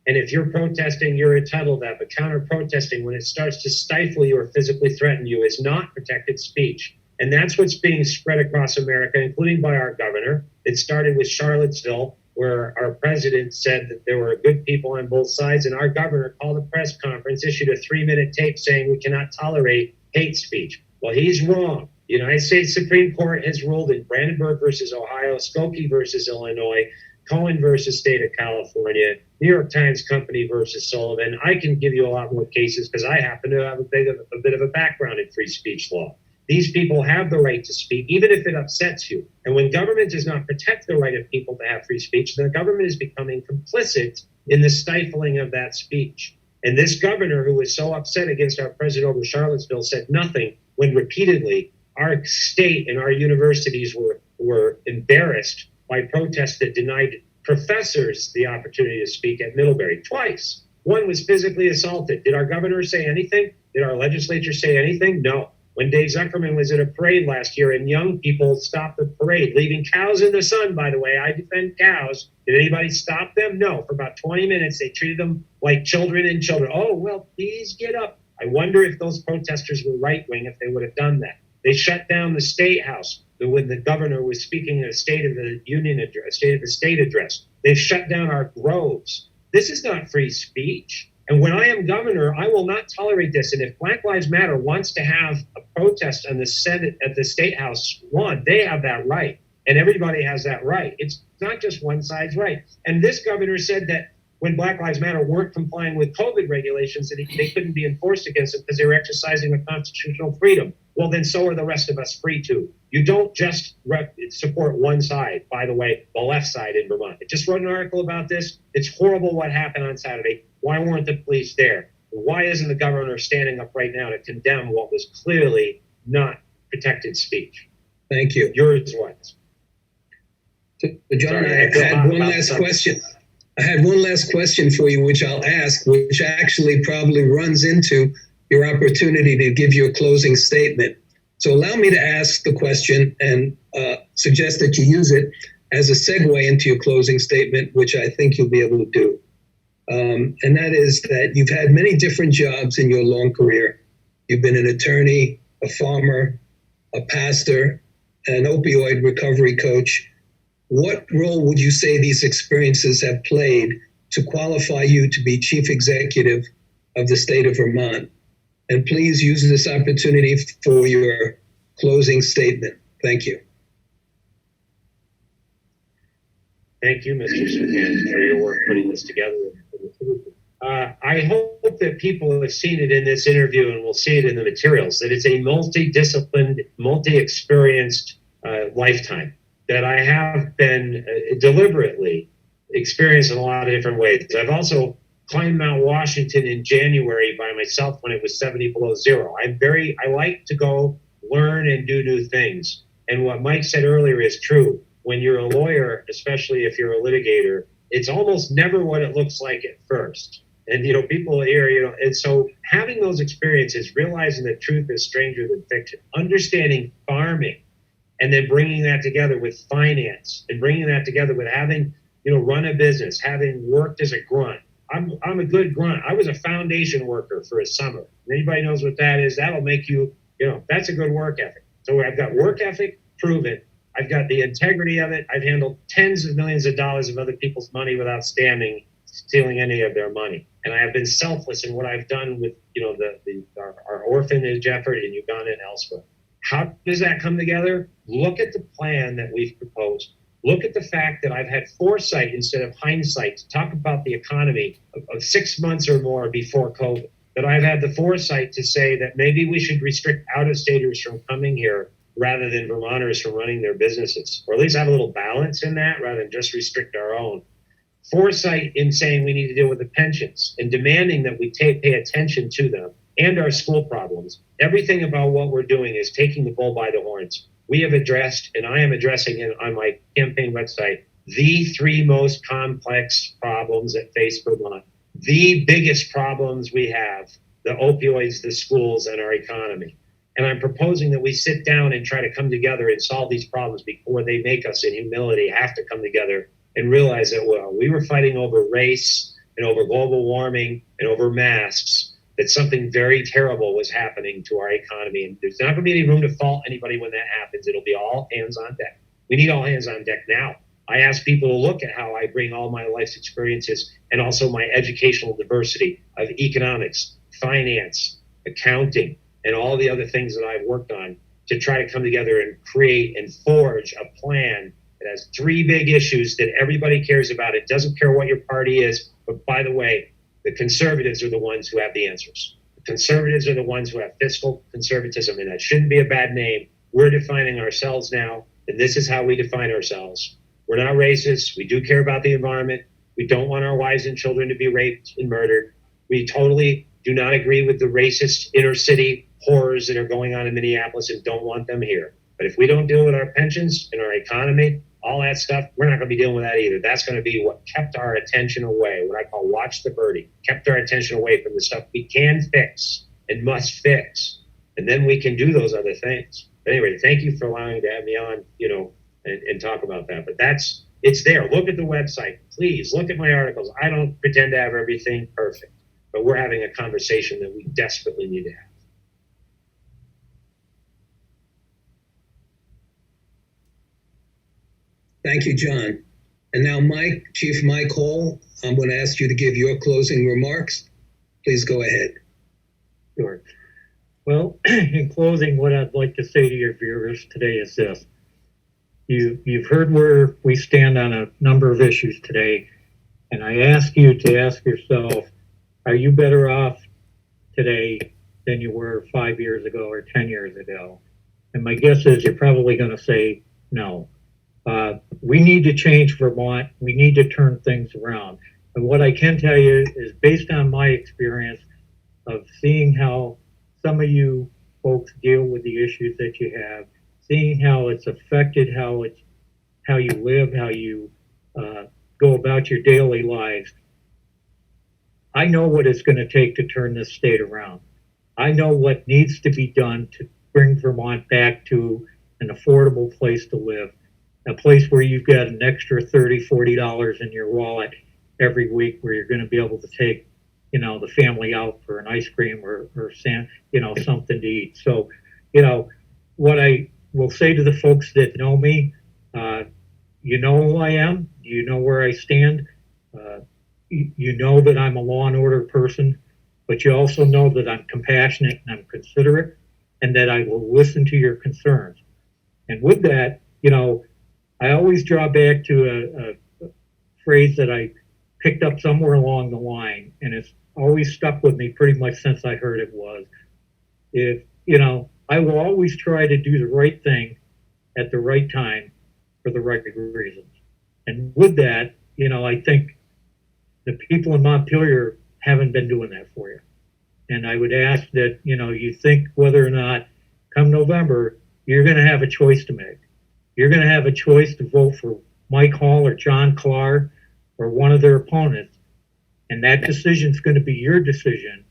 And if you're protesting, you're entitled to that. But counter-protesting, when it starts to stifle you or physically threaten you, is not protected speech. And that's what's being spread across America, including by our governor. It started with Charlottesville, where our president said that there were good people on both sides, and our governor called a press conference, issued a 3-minute tape saying we cannot tolerate hate speech. Well, he's wrong. The United States Supreme Court has ruled in Brandenburg versus Ohio, Skokie versus Illinois, Cohen versus State of California, New York Times Company versus Sullivan. I can give you a lot more cases because I happen to have a bit of a background in free speech law. These people have the right to speak, even if it upsets you. And when government does not protect the right of people to have free speech, the government is becoming complicit in the stifling of that speech. And this governor, who was so upset against our president over Charlottesville, said nothing when repeatedly our state and our universities were embarrassed by protests that denied professors the opportunity to speak at Middlebury twice. One was physically assaulted. Did our governor say anything? Did our legislature say anything? No. when Dave Zuckerman was at a parade last year and young people stopped the parade, leaving cows in the sun, by the way. I defend cows. Did anybody stop them? No. For about 20 minutes, they treated them like children and children. Oh, well, please get up. I wonder if those protesters were right-wing if they would have done that. They shut down the State House when the governor was speaking at a State of the Union address, State of the State address. They've shut down our groves. This is not free speech. And when I am governor, I will not tolerate this. And if Black Lives Matter wants to have a protest on the Senate at the State House lawn, they have that right. And everybody has that right. It's not just one side's right. And this governor said that when Black Lives Matter weren't complying with COVID regulations, that they couldn't be enforced against them because they were exercising a constitutional freedom. Well, then so are the rest of us free to. You don't just support one side, by the way, the left side in Vermont. I just wrote an article about this. It's horrible what happened on Saturday. Why weren't the police there? Why isn't the governor standing up right now to condemn what was clearly not protected speech? Thank you. Yours was. John, I had one last question. I had one last question for you, which I'll ask, which actually probably runs into your opportunity to give your closing statement. So allow me to ask the question and suggest that you use it as a segue into your closing statement, which I think you'll be able to do. And that is that you've had many different jobs in your long career. You've been an attorney, a farmer, a pastor, an opioid recovery coach. What role would you say these experiences have played to qualify you to be chief executive of the state of Vermont? And please use this opportunity for your closing statement. Thank you. Thank you, Mr. Supan, for your work putting this together. I hope that people have seen it in this interview and will see it in the materials, that it's a multidisciplined, multi-experienced lifetime that I have been deliberately experienced in a lot of different ways. I've also climbed Mount Washington in January by myself when it was 70 below zero. I like to go learn and do new things. And what Mike said earlier is true. When you're a lawyer, especially if you're a litigator, it's almost never what it looks like at first. And, people here, and so having those experiences, realizing that truth is stranger than fiction, understanding farming, and then bringing that together with finance and bringing that together with having, run a business, having worked as a grunt. I'm a good grunt. I was a foundation worker for a summer. Anybody knows what that is? That'll make you, that's a good work ethic. So I've got work ethic, proven. I've got the integrity of it. I've handled tens of millions of dollars of other people's money without stealing any of their money. And I have been selfless in what I've done with, our orphanage effort in Uganda and elsewhere. How does that come together? Look at the plan that we've proposed. Look at the fact that I've had foresight instead of hindsight to talk about the economy of 6 months or more before COVID. That I've had the foresight to say that maybe we should restrict out-of-staters from coming here rather than Vermonters from running their businesses, or at least have a little balance in that rather than just restrict our own. Foresight in saying we need to deal with the pensions and demanding that we pay attention to them and our school problems. Everything about what we're doing is taking the bull by the horns. We have addressed, and I am addressing it on my campaign website, the three most complex problems that face Vermont. The biggest problems we have, the opioids, the schools, and our economy. And I'm proposing that we sit down and try to come together and solve these problems before they make us, in humility, have to come together and realize that, we were fighting over race and over global warming and over masks, that something very terrible was happening to our economy. And there's not going to be any room to fault anybody when that happens. It'll be all hands on deck. We need all hands on deck now. I ask people to look at how I bring all my life's experiences and also my educational diversity of economics, finance, accounting, and all the other things that I've worked on to try to come together and create and forge a plan that has three big issues that everybody cares about. It doesn't care what your party is, but by the way, the conservatives are the ones who have the answers. The conservatives are the ones who have fiscal conservatism, and that shouldn't be a bad name. We're defining ourselves now, and this is how we define ourselves. We're not racist. We do care about the environment. We don't want our wives and children to be raped and murdered. We totally do not agree with the racist inner city horrors that are going on in Minneapolis and don't want them here. But if we don't deal with our pensions and our economy, all that stuff, we're not going to be dealing with that either. That's going to be what kept our attention away, what I call watch the birdie, kept our attention away from the stuff we can fix and must fix. and then we can do those other things. But anyway, thank you for allowing to have me on, and talk about that. But it's there. Look at the website. Please look at my articles. I don't pretend to have everything perfect, but we're having a conversation that we desperately need to have. Thank you, John. And now, Chief Mike Hall, I'm going to ask you to give your closing remarks. Please go ahead. Sure. Well, in closing, what I'd like to say to your viewers today is this. You've heard where we stand on a number of issues today, and I ask you to ask yourself, are you better off today than you were 5 years ago or 10 years ago? And my guess is you're probably going to say no. We need to change Vermont. We need to turn things around. And what I can tell you is based on my experience of seeing how some of you folks deal with the issues that you have, seeing how it's affected how you live, how you go about your daily lives. I know what it's going to take to turn this state around. I know what needs to be done to bring Vermont back to an affordable place to live, a place where you've got an extra $30, $40 in your wallet every week, where you're going to be able to take, the family out for an ice cream or something to eat. So, what I will say to the folks that know me, you know who I am, you know where I stand, you know that I'm a law and order person, but you also know that I'm compassionate and I'm considerate, and that I will listen to your concerns. And with that, I always draw back to a phrase that I picked up somewhere along the line, and it's always stuck with me pretty much since I heard it was, I will always try to do the right thing at the right time for the right reasons. And with that, I think the people in Montpelier haven't been doing that for you. And I would ask that, you think whether or not come November, you're going to have a choice to make. You're going to have a choice to vote for Mike Hall or John Clark or one of their opponents. And that decision is going to be your decision.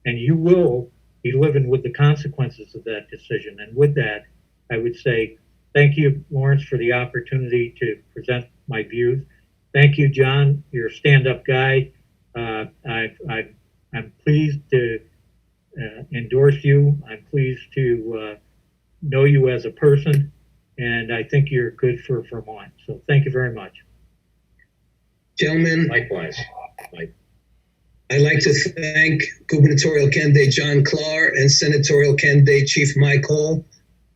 And you will be living with the consequences of that decision. And with that, I would say, thank you, Lawrence, for the opportunity to present my views. Thank you, John. You're a stand-up guy. I'm pleased to endorse you. I'm pleased to know you as a person. And I think you're good for Vermont. So thank you very much. Gentlemen, Likewise, Mike. I'd like to thank gubernatorial candidate John Clark and senatorial candidate Chief Mike Hall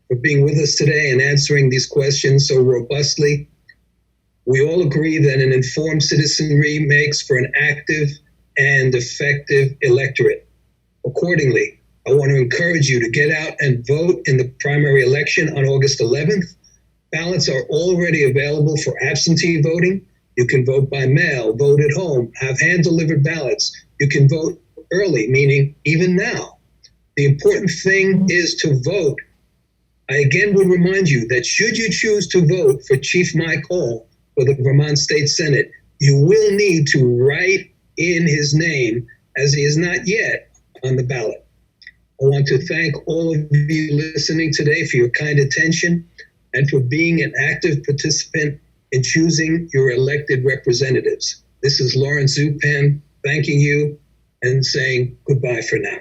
for being with us today and answering these questions so robustly. We all agree that an informed citizenry makes for an active and effective electorate. Accordingly, I want to encourage you to get out and vote in the primary election on August 11th. Ballots are already available for absentee voting. You can vote by mail, vote at home, have hand-delivered ballots. You can vote early, meaning even now. The important thing is to vote. I again would remind you that should you choose to vote for Chief Mike Hall for the Vermont State Senate, you will need to write in his name, as he is not yet on the ballot. I want to thank all of you listening today for your kind attention and for being an active participant in choosing your elected representatives. This is Lawrence Zupan thanking you and saying goodbye for now.